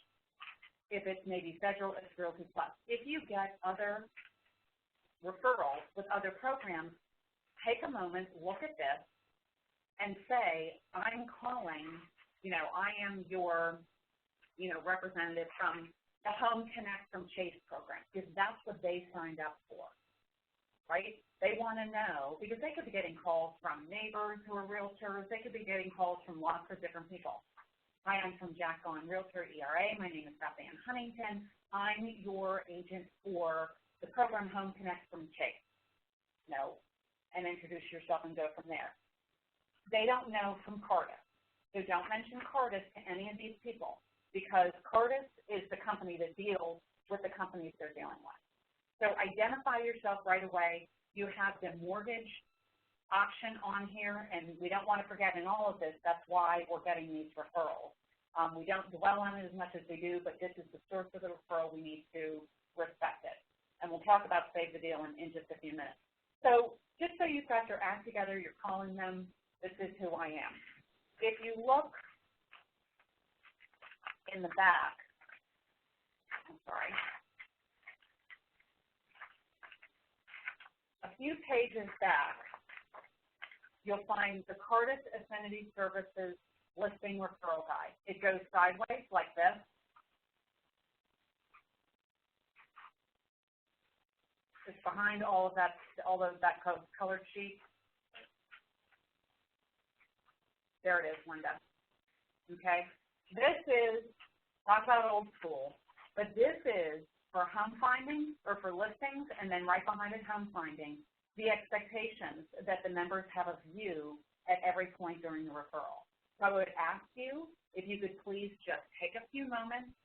If it's Navy Federal, it's Realty Plus. If you get other referrals with other programs, take a moment, look at this, and say, I'm calling, you know, I am your, you know, representative from the Home Connect from Chase program, because that's what they signed up for, right? They want to know, because they could be getting calls from neighbors who are realtors. They could be getting calls from lots of different people. Hi, I'm from Jack Gone Realtor ERA. My name is Beth Ann Huntington. I'm your agent for the program Home Connect from Chase. No, and introduce yourself and go from there. They don't know from Cardiff. So don't mention Cardiff to any of these people, because Cardiff is the company that deals with the companies they're dealing with. So identify yourself right away. You have the mortgage option on here, and we don't want to forget in all of this, that's why we're getting these referrals. We don't dwell on it as much as we do, but this is the source of the referral. We need to respect it. And we'll talk about Save the Deal in just a few minutes. So just so you've got your act together, you're calling them, this is who I am. If you look in the back, I'm sorry, a few pages back, you'll find the Cardiff Affinity Services Listing Referral Guide. It goes sideways like this. It's behind all of that colored sheet. There it is, Linda. Okay? This is, talk about old school, but this is for home finding or for listings, and then right behind it, home finding, the expectations that the members have of you at every point during the referral. So I would ask you if you could please just take a few moments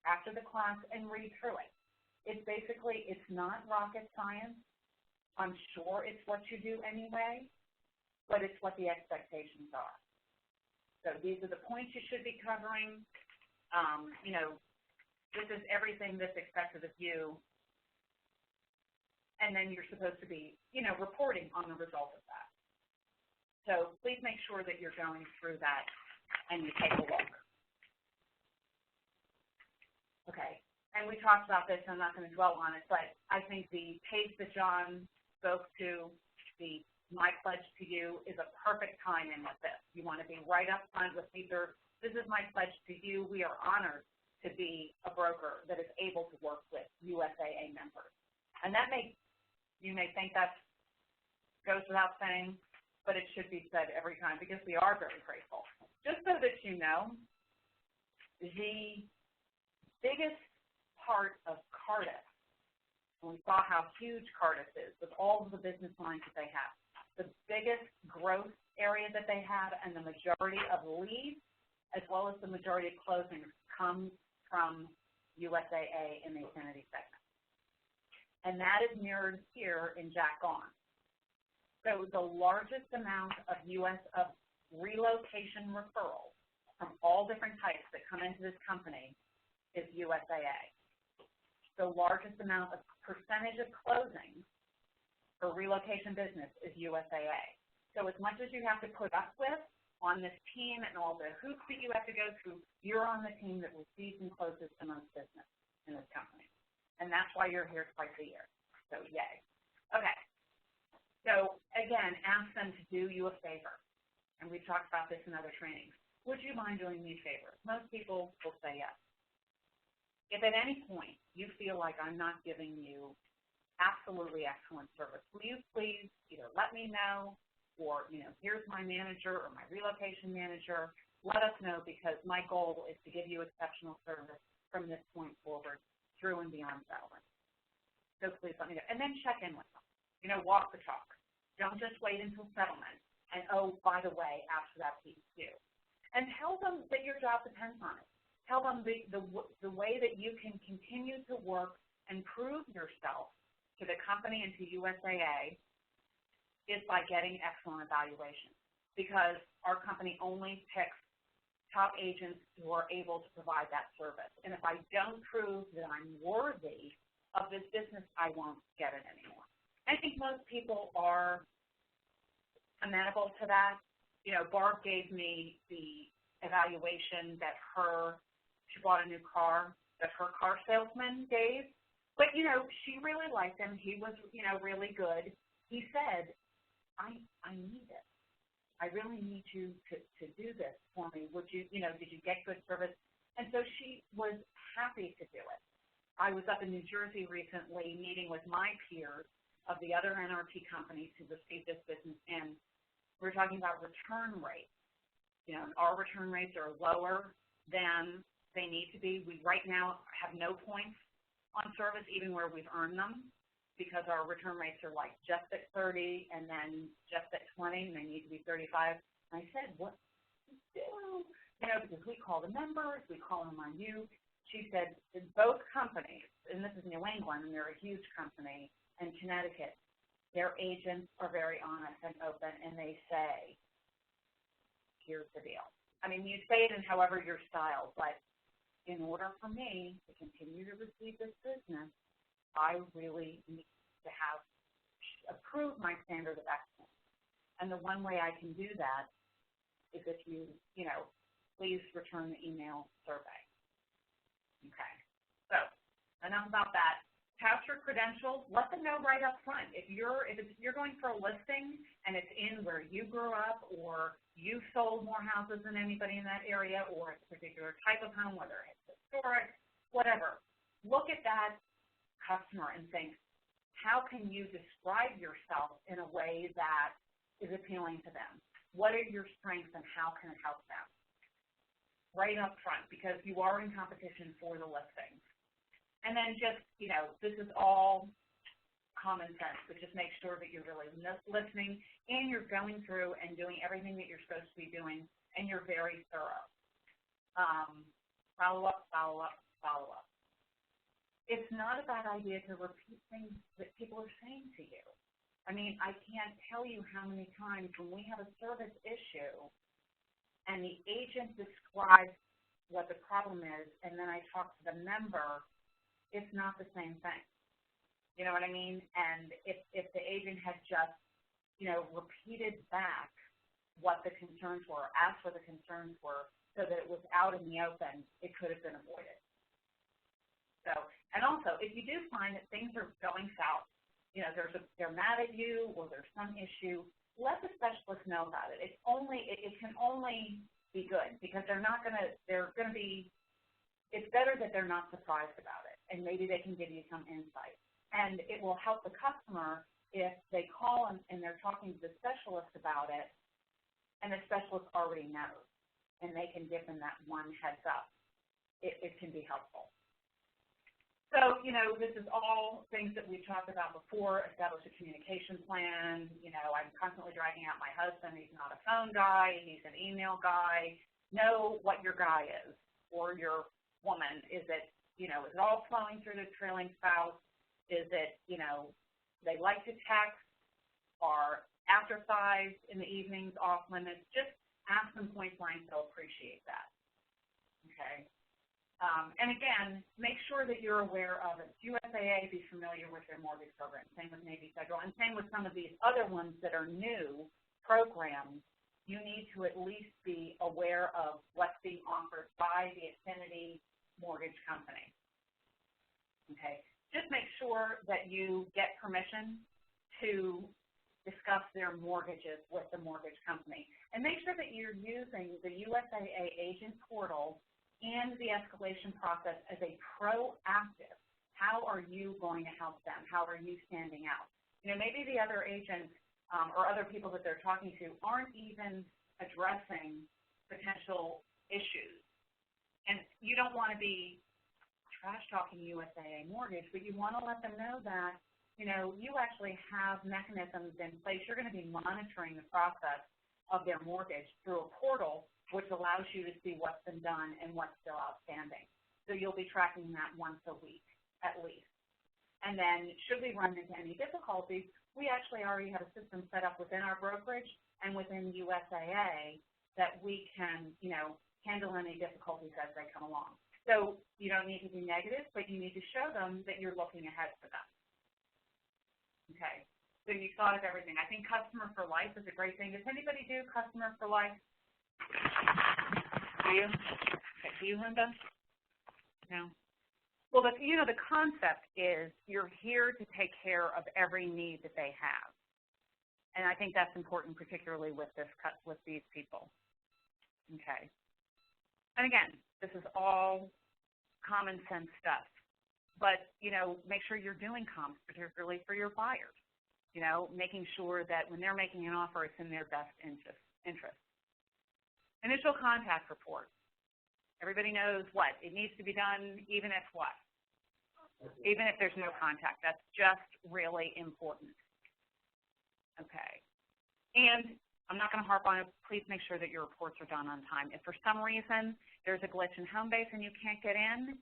after the class and read through it. It's basically, it's not rocket science. I'm sure it's what you do anyway, but it's what the expectations are. So these are the points you should be covering. You know, this is everything that's expected of you. And then you're supposed to be, you know, reporting on the result of that. So please make sure that you're going through that and you take a look. Okay, and we talked about this, I'm not going to dwell on it, but I think the page that John spoke to, the My Pledge to You, is a perfect tie-in with this. You want to be right up front with either, this is my pledge to you. We are honored to be a broker that is able to work with USAA members. And that you may think that goes without saying, but it should be said every time because we are very grateful. Just so that you know, the biggest part of Cardiff, and we saw how huge Cardiff is with all of the business lines that they have, the biggest growth area that they have and the majority of leads as well as the majority of closings comes from USAA in the affinity segment. And that is mirrored here in Jack Gone. So the largest amount of relocation referrals from all different types that come into this company is USAA. The largest amount of percentage of closings for relocation business is USAA. So as much as you have to put up with on this team and all the hoops that you have to go through, you're on the team that receives and closes the most business in this company. And that's why you're here twice a year. So yay. Okay. So again, ask them to do you a favor. And we've talked about this in other trainings. Would you mind doing me a favor? Most people will say yes. If at any point you feel like I'm not giving you absolutely excellent service, will you please either let me know or, you know, here's my manager or my relocation manager. Let us know because my goal is to give you exceptional service from this point forward through and beyond settlement. So please let me know. And then check in with them. You know, walk the talk. Don't just wait until settlement. And, oh, by the way, after that piece too. And tell them that your job depends on it. Tell them the way that you can continue to work and prove yourself to the company and to USAA is by getting excellent evaluation. Because our company only picks top agents who are able to provide that service. And if I don't prove that I'm worthy of this business, I won't get it anymore. I think most people are amenable to that. You know, Barb gave me the evaluation that she bought a new car, that her car salesman gave. But, you know, she really liked him. He was, you know, really good. He said, I need it. I really need you to do this for me. Would you, you know, did you get good service? And so she was happy to do it. I was up in New Jersey recently meeting with my peers of the other NRT companies who receive this business in. We're talking about return rates. You know, our return rates are lower than they need to be. We right now have no points on service, even where we've earned them, because our return rates are like just at 30 and then just at 20, and they need to be 35. And I said, what do you do? You know, because we call the members, we call them on you. She said, in both companies, and this is New England, and they're a huge company, and Connecticut, their agents are very honest and open, and they say, here's the deal. I mean, you say it in however your style, but in order for me to continue to receive this business, I really need to have approved my standard of excellence. And the one way I can do that is if you know, please return the email survey. Okay, so enough about that. Pass your credentials. Let them know right up front. If you're going for a listing and it's in where you grew up, or you sold more houses than anybody in that area, or it's a particular type of home, whether it's historic, whatever, look at that customer and think, how can you describe yourself in a way that is appealing to them? What are your strengths and how can it help them? Right up front, because you are in competition for the listing. And then just, you know, this is all common sense, but just make sure that you're really listening and you're going through and doing everything that you're supposed to be doing, and you're very thorough. Follow up, follow up, follow up. it's not a bad idea to repeat things that people are saying to you. I mean, I can't tell you how many times when we have a service issue and the agent describes what the problem is, and then I talk to the member, it's not the same thing. You know what I mean? And if the agent had just, repeated back what the concerns were, asked what the concerns were, so that it was out in the open, it could have been avoided. So, and also, if you do find that things are going south, they're mad at you or there's some issue, let the specialist know about it. It can only be good because it's better that they're not surprised about it, and maybe they can give you some insight. And it will help the customer if they call and they're talking to the specialist about it, and the specialist already knows, and they can give them that one heads up. It can be helpful. So, this is all things that we've talked about before. Establish a communication plan. I'm constantly dragging out my husband. He's not a phone guy. He's an email guy. Know what your guy is or your woman. Is it all flowing through the trailing spouse? Is it, they like to text, or after 5 in the evenings, off limits? Just ask them point blank. They'll appreciate that. Okay. And again, make sure that you're aware of it. USAA, be familiar with their mortgage program. Same with Navy Federal, and same with some of these other ones that are new programs. You need to at least be aware of what's being offered by the affinity mortgage company. Okay. Just make sure that you get permission to discuss their mortgages with the mortgage company. And make sure that you're using the USAA agent portal and the escalation process as a proactive. How are you going to help them? How are you standing out? Maybe the other agents or other people that they're talking to aren't even addressing potential issues. And you don't want to be trash talking USAA mortgage, but you want to let them know that, you actually have mechanisms in place. You're going to be monitoring the process of their mortgage through a portal, which allows you to see what's been done and what's still outstanding. So you'll be tracking that once a week, at least. And then should we run into any difficulties, we actually already have a system set up within our brokerage and within USAA that we can, handle any difficulties as they come along. So you don't need to be negative, but you need to show them that you're looking ahead for them. Okay, so you thought of everything. I think Customer for Life is a great thing. Does anybody do Customer for Life? Do you? Okay, do you, Linda? No? Well, the concept is you're here to take care of every need that they have. And I think that's important, particularly with these people. Okay. And again, this is all common sense stuff. But, make sure you're doing comps, particularly for your buyers. Making sure that when they're making an offer, it's in their best interest. Initial contact report. Everybody knows what? It needs to be done even if what? Even if there's no contact. That's just really important. Okay. And I'm not going to harp on it. Please make sure that your reports are done on time. If for some reason there's a glitch in Homebase and you can't get in,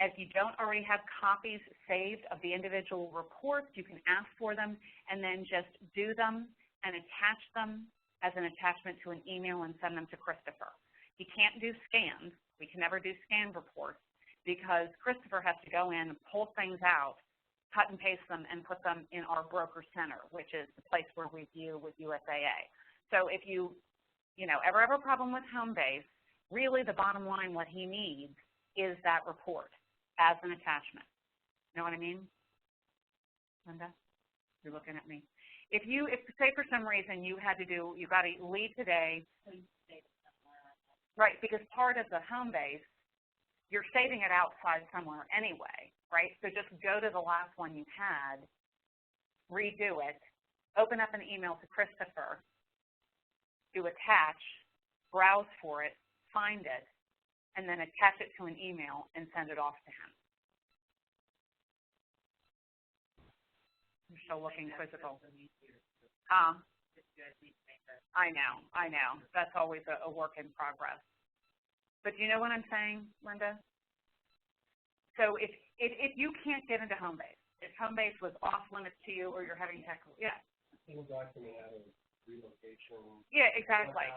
if you don't already have copies saved of the individual reports, you can ask for them and then just do them and attach them as an attachment to an email and send them to Christopher. He can't do scans. We can never do scan reports because Christopher has to go in and pull things out, cut and paste them, and put them in our broker center, which is the place where we view with USAA. So if you ever have a problem with Homebase, really the bottom line, what he needs is that report as an attachment. Know what I mean? Linda? You're looking at me. If say for some reason you got to leave today, right, because part of the Homebase, you're saving it outside somewhere anyway, right? So just go to the last one you had, redo it, open up an email to Christopher, do attach, browse for it, find it, and then attach it to an email and send it off to him. You're still looking quizzical. I know. That's always a work in progress. But do you know what I'm saying, Linda? So if you can't get into home base, if home base was off limits to you or you're having technical, Single document out of relocation. Yeah, exactly.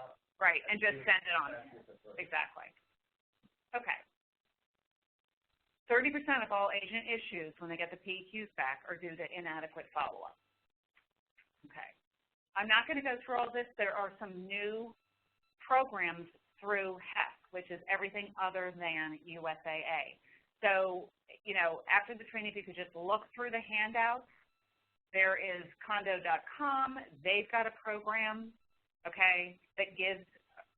Right, and just send it on. Exactly. Okay. 30% of all agent issues when they get the PEQs back are due to inadequate follow-up. Okay. I'm not going to go through all this. There are some new programs through HEC, which is everything other than USAA. So, after the training, if you could just look through the handouts, there is condo.com. They've got a program, okay, that gives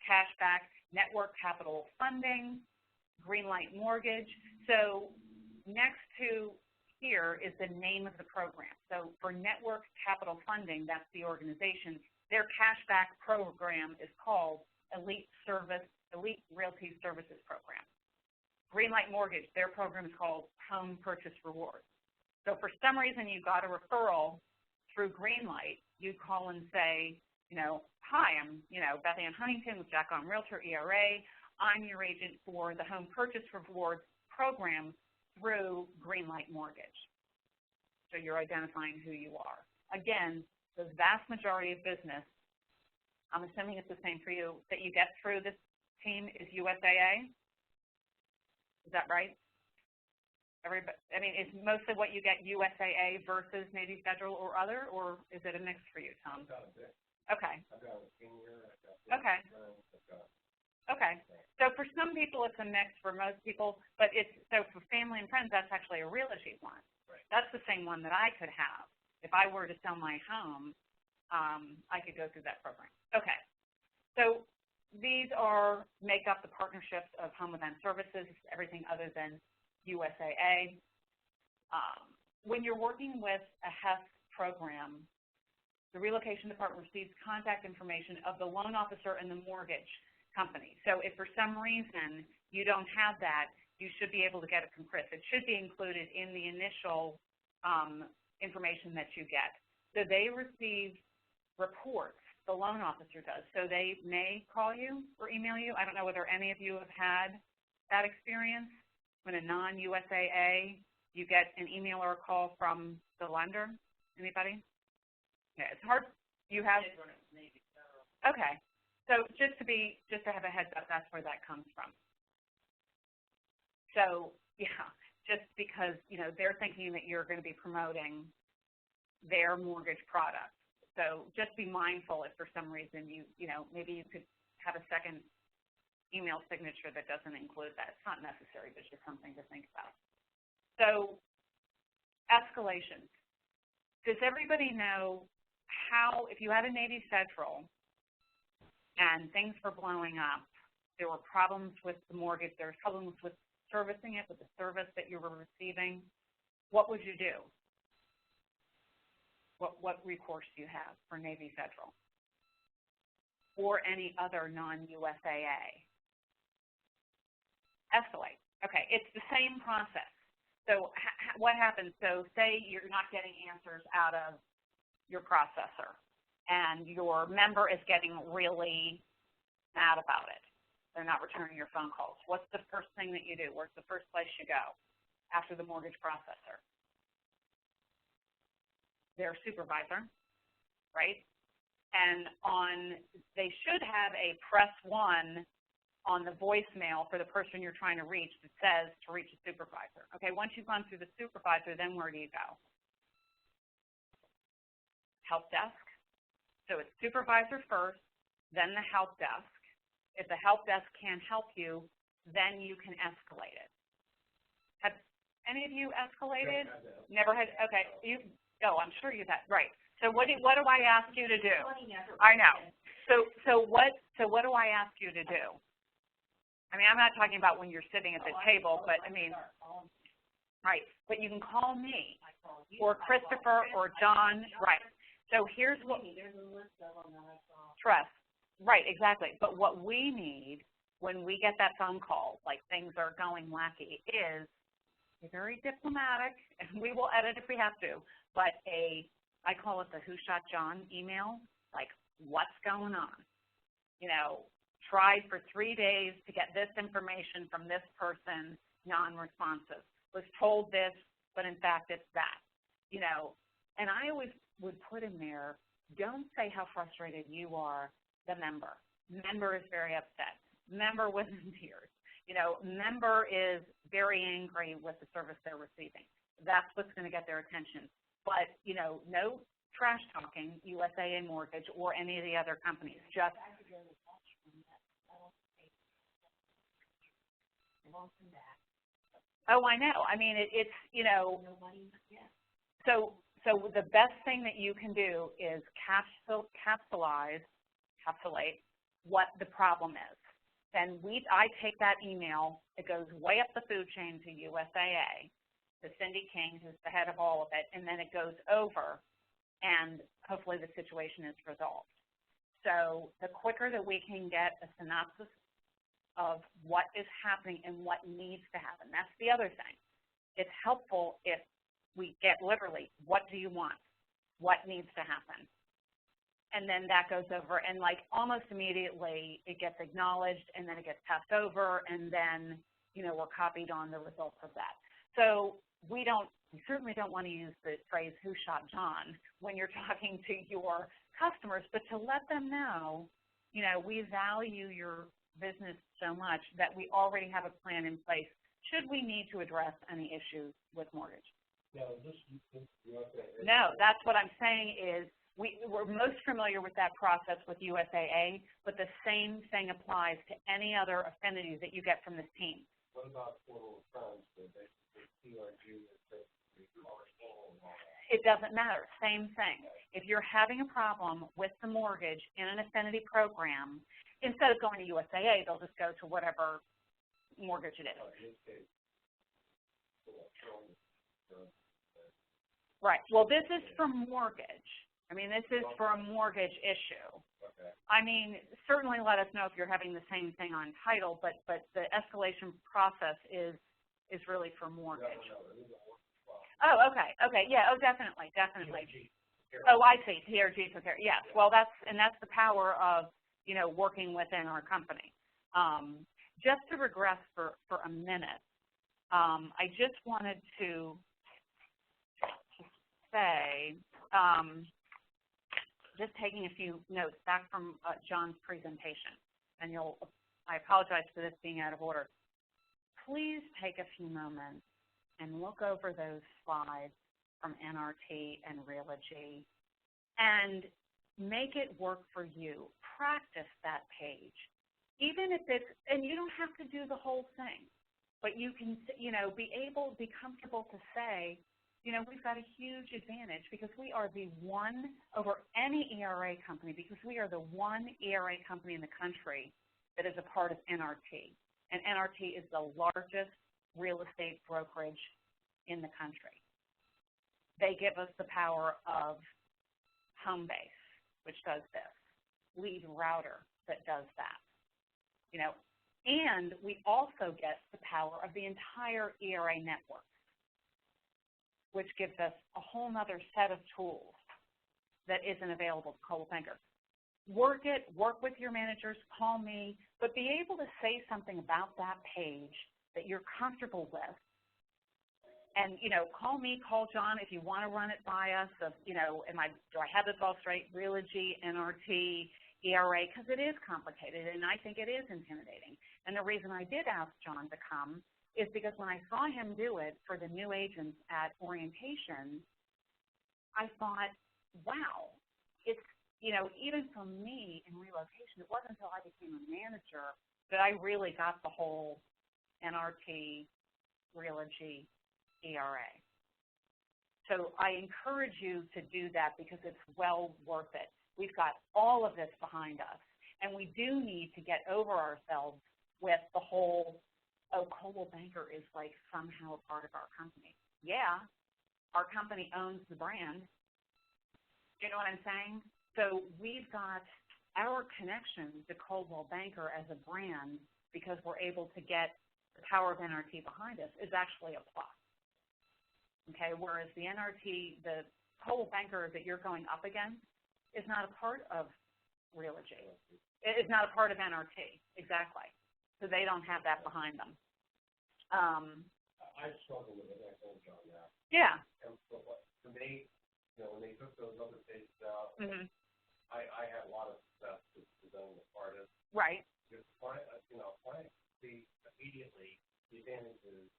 cash back, network capital funding, Greenlight Mortgage. So next to here is the name of the program. So for Network Capital Funding, that's the organization, their cashback program is called Elite Realty Services Program. Greenlight Mortgage, their program is called Home Purchase Rewards. So for some reason you got a referral through Greenlight, you call and say, hi, I'm, Beth Ann Huntington with Jack on Realtor ERA. I'm your agent for the Home Purchase Rewards program through Greenlight Mortgage. So you're identifying who you are. Again, the vast majority of business, I'm assuming it's the same for you, that you get through this team is USAA. Is that right? Is most of what you get USAA versus Navy Federal or other, or is it a mix for you, Tom? I've got a bit. Okay. I've got a senior, I've got okay. Okay. So for some people it's a mix, for most people, but for family and friends, that's actually a Realogy one. Right. That's the same one that I could have. If I were to sell my home, I could go through that program. Okay. So these make up the partnerships of Home Event Services, everything other than USAA. When you're working with a HEF program, the relocation department receives contact information of the loan officer and the mortgage company. So if for some reason you don't have that, you should be able to get it from Chris. It should be included in the initial information that you get. So they receive reports, the loan officer does. So they may call you or email you. I don't know whether any of you have had that experience when a non-USAA, you get an email or a call from the lender. Anybody? Yeah, it's hard. You have? Okay. So just to have a heads up, that's where that comes from. So yeah, just because they're thinking that you're going to be promoting their mortgage product. So just be mindful if for some reason maybe you could have a second email signature that doesn't include that. It's not necessary, but just something to think about. So escalations. Does everybody know how, if you had a Navy Federal and things were blowing up, there were problems with the mortgage, there were problems with servicing it, with the service that you were receiving, what would you do? What recourse do you have for Navy Federal or any other non-USAA? Escalate. Okay, it's the same process. So what happens? So say you're not getting answers out of your processor, and your member is getting really mad about it. They're not returning your phone calls. What's the first thing that you do? Where's the first place you go after the mortgage processor? Their supervisor, right? And they should have a press 1 on the voicemail for the person you're trying to reach that says to reach a supervisor. Okay, once you've gone through the supervisor, then where do you go? Help desk. So it's supervisor first, then the help desk. If the help desk can't help you, then you can escalate it. Have any of you escalated? Never had. Okay. I'm sure you've had. Right. So what do I ask you to do? I know. So what do I ask you to do? I mean, I'm not talking about when you're sitting at the table, but I mean, right. But you can call me or Christopher or John. Right. So here's what. Trust. Right, exactly. But what we need when we get that phone call, like things are going wacky, is very diplomatic, and we will edit if we have to, but I call it the Who Shot John email, like, what's going on? Tried for 3 days to get this information from this person, non-responsive. was told this, but in fact it's that, you know. And I always would put in there, don't say how frustrated you are, the member. Member is very upset. Member was in tears. You know, member is very angry with the service they're receiving. That's what's going to get their attention. But, you know, no trash talking, USAA Mortgage or any of the other companies. Just oh, I know. I mean, it's, you know, so the best thing that you can do is encapsulate what the problem is. Then I take that email, it goes way up the food chain to USAA, to Cindy King, who's the head of all of it, and then it goes over, and hopefully the situation is resolved. So the quicker that we can get a synopsis of what is happening and what needs to happen, that's the other thing. It's helpful if we get literally, what do you want? What needs to happen? And then that goes over, and like almost immediately it gets acknowledged, and then it gets passed over, and then, you know, we're copied on the results of that. So we certainly don't want to use the phrase, who shot John, when you're talking to your customers, but to let them know, you know, we value your business so much that we already have a plan in place should we need to address any issues with mortgage. No, that's what I'm saying is we're most familiar with that process with USAA, but the same thing applies to any other affinities that you get from this team. What about formal funds? It doesn't matter. Same thing. If you're having a problem with the mortgage in an affinity program, instead of going to USAA, they'll just go to whatever mortgage it is. Right. Well, this is for mortgage. I mean, this is for a mortgage issue. Okay. I mean, certainly let us know if you're having the same thing on title, but the escalation process is really for mortgage. Oh, okay. Okay. Yeah. Oh, definitely. Definitely. Oh, I see. TRG for care. Yes. Well, that's the power of, you know, working within our company. Just to regress for a minute, I just wanted to say, just taking a few notes back from John's presentation, and I apologize for this being out of order. Please take a few moments and look over those slides from NRT and Relogy and make it work for you. Practice that page. Even if it's, and you don't have to do the whole thing, but you can, you know, be comfortable to say, you know, we've got a huge advantage because we are the one over any ERA company, because we are the one ERA company in the country that is a part of NRT. And NRT is the largest real estate brokerage in the country. They give us the power of Homebase, which does this, Lead Router that does that, you know, and we also get the power of the entire ERA network, which gives us a whole other set of tools that isn't available to Coldwell Banker. Work with your managers, call me, but be able to say something about that page that you're comfortable with. And, you know, call me, call John if you want to run it by us of, you know, do I have this all straight? Relogy, NRT, ERA, because it is complicated and I think it is intimidating. And the reason I did ask John to come is because when I saw him do it for the new agents at orientation, I thought, wow, it's, you know, even for me in relocation, it wasn't until I became a manager that I really got the whole NRT, Relogy, ERA. So I encourage you to do that because it's well worth it. We've got all of this behind us, and we do need to get over ourselves with the whole, oh, Coldwell Banker is like somehow a part of our company. Yeah, our company owns the brand. You know what I'm saying? So we've got our connection to Coldwell Banker as a brand because we're able to get the power of NRT behind us is actually a plus. Okay, whereas the NRT, the Coldwell Banker that you're going up against is not a part of Relogy. It's not a part of NRT, exactly. So they don't have that behind them. I struggle with it. I told John that. Yeah. And so when they, when they took those other pages out, Mm-hmm. I had a lot of success with designing the artist. Right. Just clients see immediately the advantages.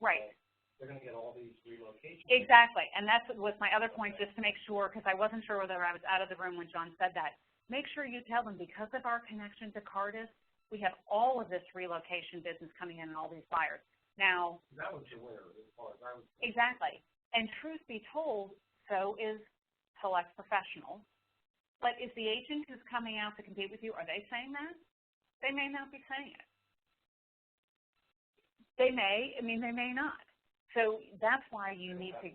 Right. They're going to get all these relocations. Exactly, and that was my other point, just to make sure, because I wasn't sure whether I was out of the room when John said that. Make sure you tell them, because of our connection to Cardis, we have all of this relocation business coming in and all these buyers. Now, that was the winner as far as I was concerned. Exactly, and truth be told, so is Select Professional. But is the agent who's coming out to compete with you, are they saying that? They may not be saying it. They may, they may not. So that's why you need to,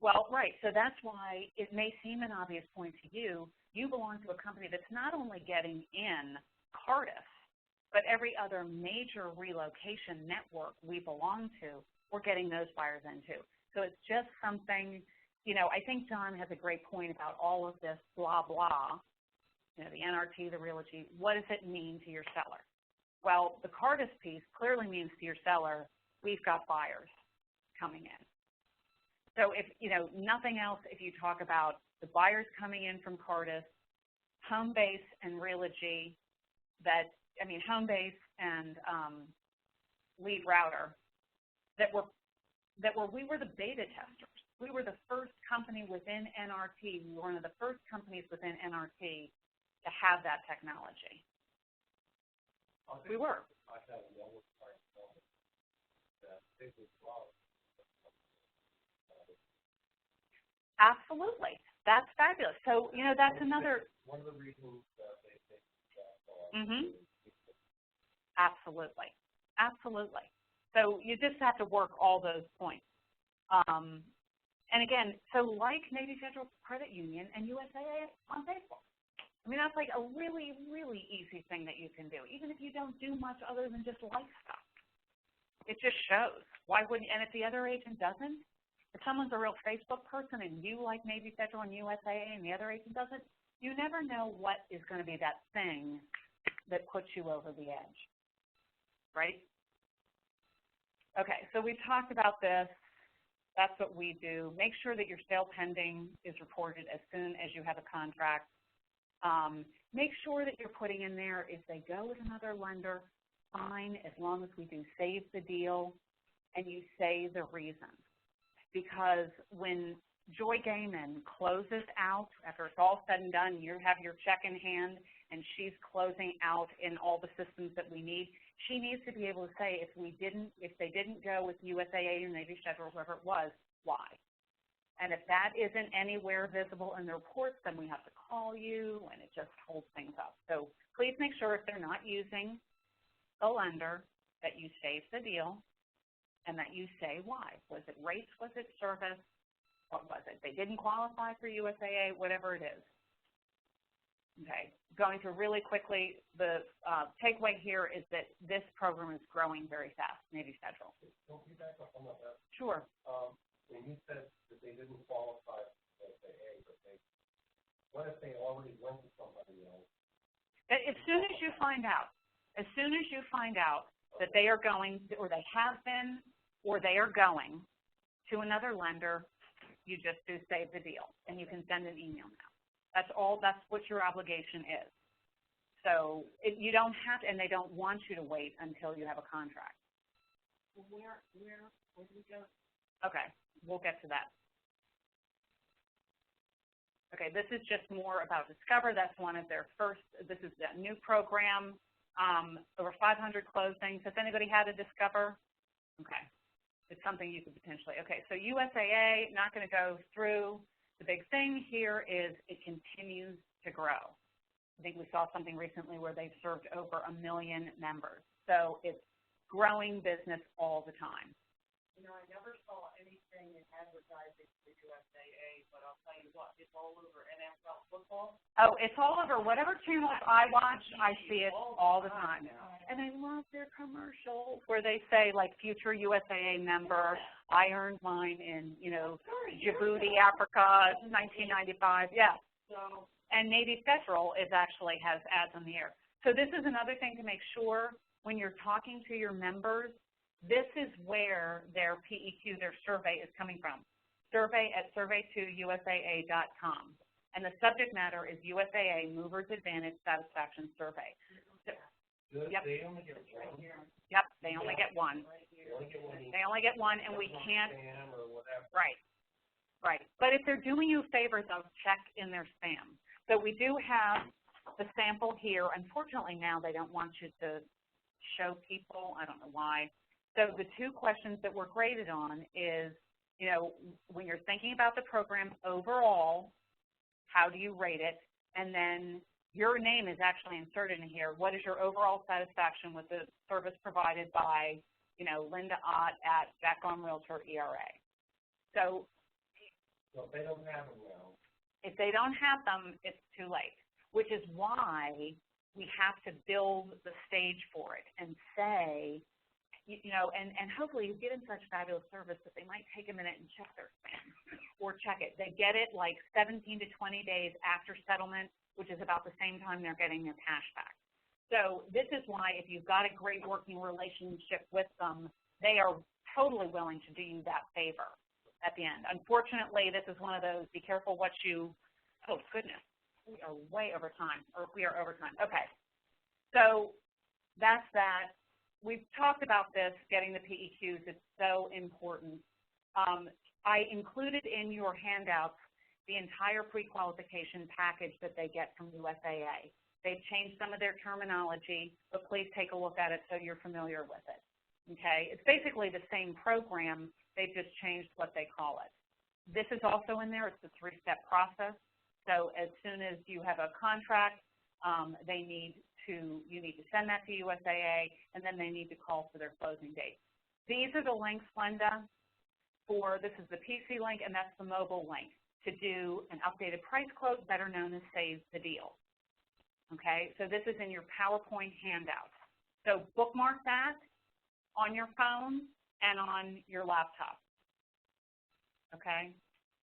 well, right, so that's why it may seem an obvious point to you. You belong to a company that's not only getting in Cardis, but every other major relocation network we belong to, we're getting those buyers in too. So it's just something, I think John has a great point about all of this blah, blah, the NRT, the Realogy. What does it mean to your seller? Well, the Cardis piece clearly means to your seller, we've got buyers coming in. So if, nothing else, if you talk about the buyers coming in from Cardis, Homebase and Realogy, Homebase and Lead Router, we were the beta testers. We were the first company within NRT. We were one of the first companies within NRT to have that technology. We were. Absolutely. That's fabulous. So, that's another. One of the reasons that they think that. Mm-hmm. Absolutely. Absolutely. So you just have to work all those points. And again, so like Navy Federal Credit Union and USAA on Facebook. That's like a really, really easy thing that you can do, even if you don't do much other than just like stuff. It just shows. Why wouldn't, and if the other agent doesn't, if someone's a real Facebook person and you like Navy Federal and USAA and the other agent doesn't, you never know what is going to be that thing that puts you over the edge, right? Okay, so we've talked about this. That's what we do. Make sure that your sale pending is reported as soon as you have a contract. Make sure that you're putting in there, if they go with another lender, fine, as long as we do save the deal and you say the reason. Because when Joy Gaiman closes out, after it's all said and done, you have your check in hand and she's closing out in all the systems that we need, she needs to be able to say, if they didn't go with USAA or Navy Federal, whoever it was, why? And if that isn't anywhere visible in the reports, then we have to call you, and it just holds things up. So please make sure if they're not using the lender that you save the deal and that you say why. Was it rates? Was it service? What was it? They didn't qualify for USAA, whatever it is. Okay. Going through really quickly, the takeaway here is that this program is growing very fast, Navy Federal. Don't be back up on that. Sure. When you said that they didn't qualify for USAA, what if they already went to somebody else? As soon as you find out that they are going, or they have been, or they are going to another lender, you just do save the deal, and you can send an email now. That's all. That's what your obligation is. So you don't have to, and they don't want you to wait until you have a contract. Where do we go? Okay, we'll get to that. Okay, this is just more about Discover. That's one of their first, this is a new program, over 500 closings. Has anybody had a Discover? Okay, it's something you could potentially, okay, so USAA, not going to go through. The big thing here is it continues to grow. I think we saw something recently where they've served over 1 million members. So it's growing business all the time. I never saw anything in advertising for USAA, but I'll tell you what, it's all over NFL football. Oh, it's all over. Whatever channels I watch, I see it all the time. And I love their commercials where they say, like, future USAA member, I earned mine in, Djibouti, Africa, 1995. Yeah. And Navy Federal has ads on the air. So this is another thing to make sure when you're talking to your members, this is where their PEQ, their survey, is coming from. survey@survey2usaa.com. And the subject matter is USAA Movers Advantage Satisfaction Survey. Yep. They only get one. Yep, they only get one. They only get one, and we can't. Spam or whatever. Right, right. But if they're doing you a favor, they'll check in their spam. So we do have the sample here. Unfortunately, now they don't want you to show people. I don't know why. So the two questions that we're graded on is, you know, when you're thinking about the program overall, how do you rate it? And then your name is actually inserted in here. What is your overall satisfaction with the service provided by, you know, Linda Ott at Jack Gone Realtor ERA? So if they don't have them now. If they don't have them, it's too late, which is why we have to build the stage for it and say, you know, and hopefully you get in such fabulous service that they might take a minute and check their spam or check it. They get it like 17 to 20 days after settlement, which is about the same time they're getting their cash back. So this is why if you've got a great working relationship with them, they are totally willing to do you that favor at the end. Unfortunately, this is one of those, be careful what you, oh goodness, we are way over time, or we are over time. Okay, so that's that. We've talked about this, getting the PEQs. It's so important. I included in your handouts the entire pre-qualification package that they get from USAA. They've changed some of their terminology, but please take a look at it so you're familiar with it. Okay? It's basically the same program. They've just changed what they call it. This is also in there. It's a three-step process. So as soon as you have a contract, you need to send that to USAA, and then they need to call for their closing date. These are the links, Linda, for this is the PC link, and that's the mobile link to do an updated price quote, better known as Save the Deal. Okay, so this is in your PowerPoint handout. So bookmark that on your phone and on your laptop. Okay,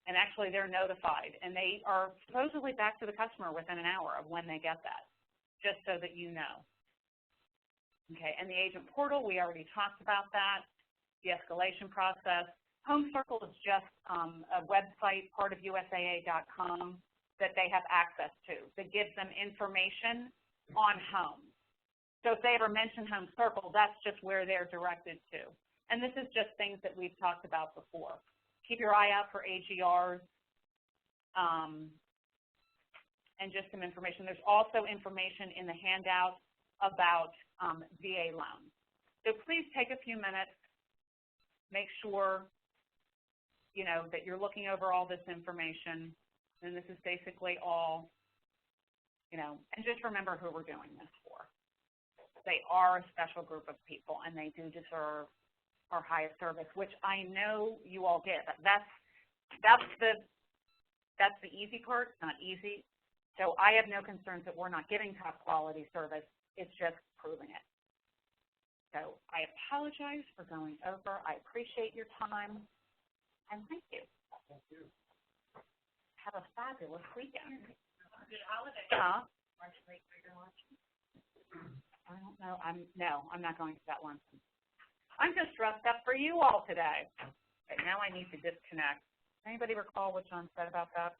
and actually they're notified, and they are supposedly back to the customer within an hour of when they get that, just so that you know. Okay, and the agent portal, we already talked about that, the escalation process. Home Circle is just a website, part of USAA.com, that they have access to that gives them information on homes. So if they ever mention Home Circle, that's just where they're directed to. And this is just things that we've talked about before. Keep your eye out for AGRs and just some information. There's also information in the handout about VA loans. So please take a few minutes, make sure, you know, that you're looking over all this information, and this is basically all, you know, and just remember who we're doing this for. They are a special group of people, and they do deserve our highest service, which I know you all get. That's the easy part. It's not easy. So I have no concerns that we're not giving top quality service. It's just proving it. So I apologize for going over. I appreciate your time, and thank you. Thank you. Have a fabulous weekend. Good holiday. Huh? March late for your lunch. I don't know. No, I'm not going to that one. I'm just dressed up for you all today. Okay, now I need to disconnect. Anybody recall what John said about that?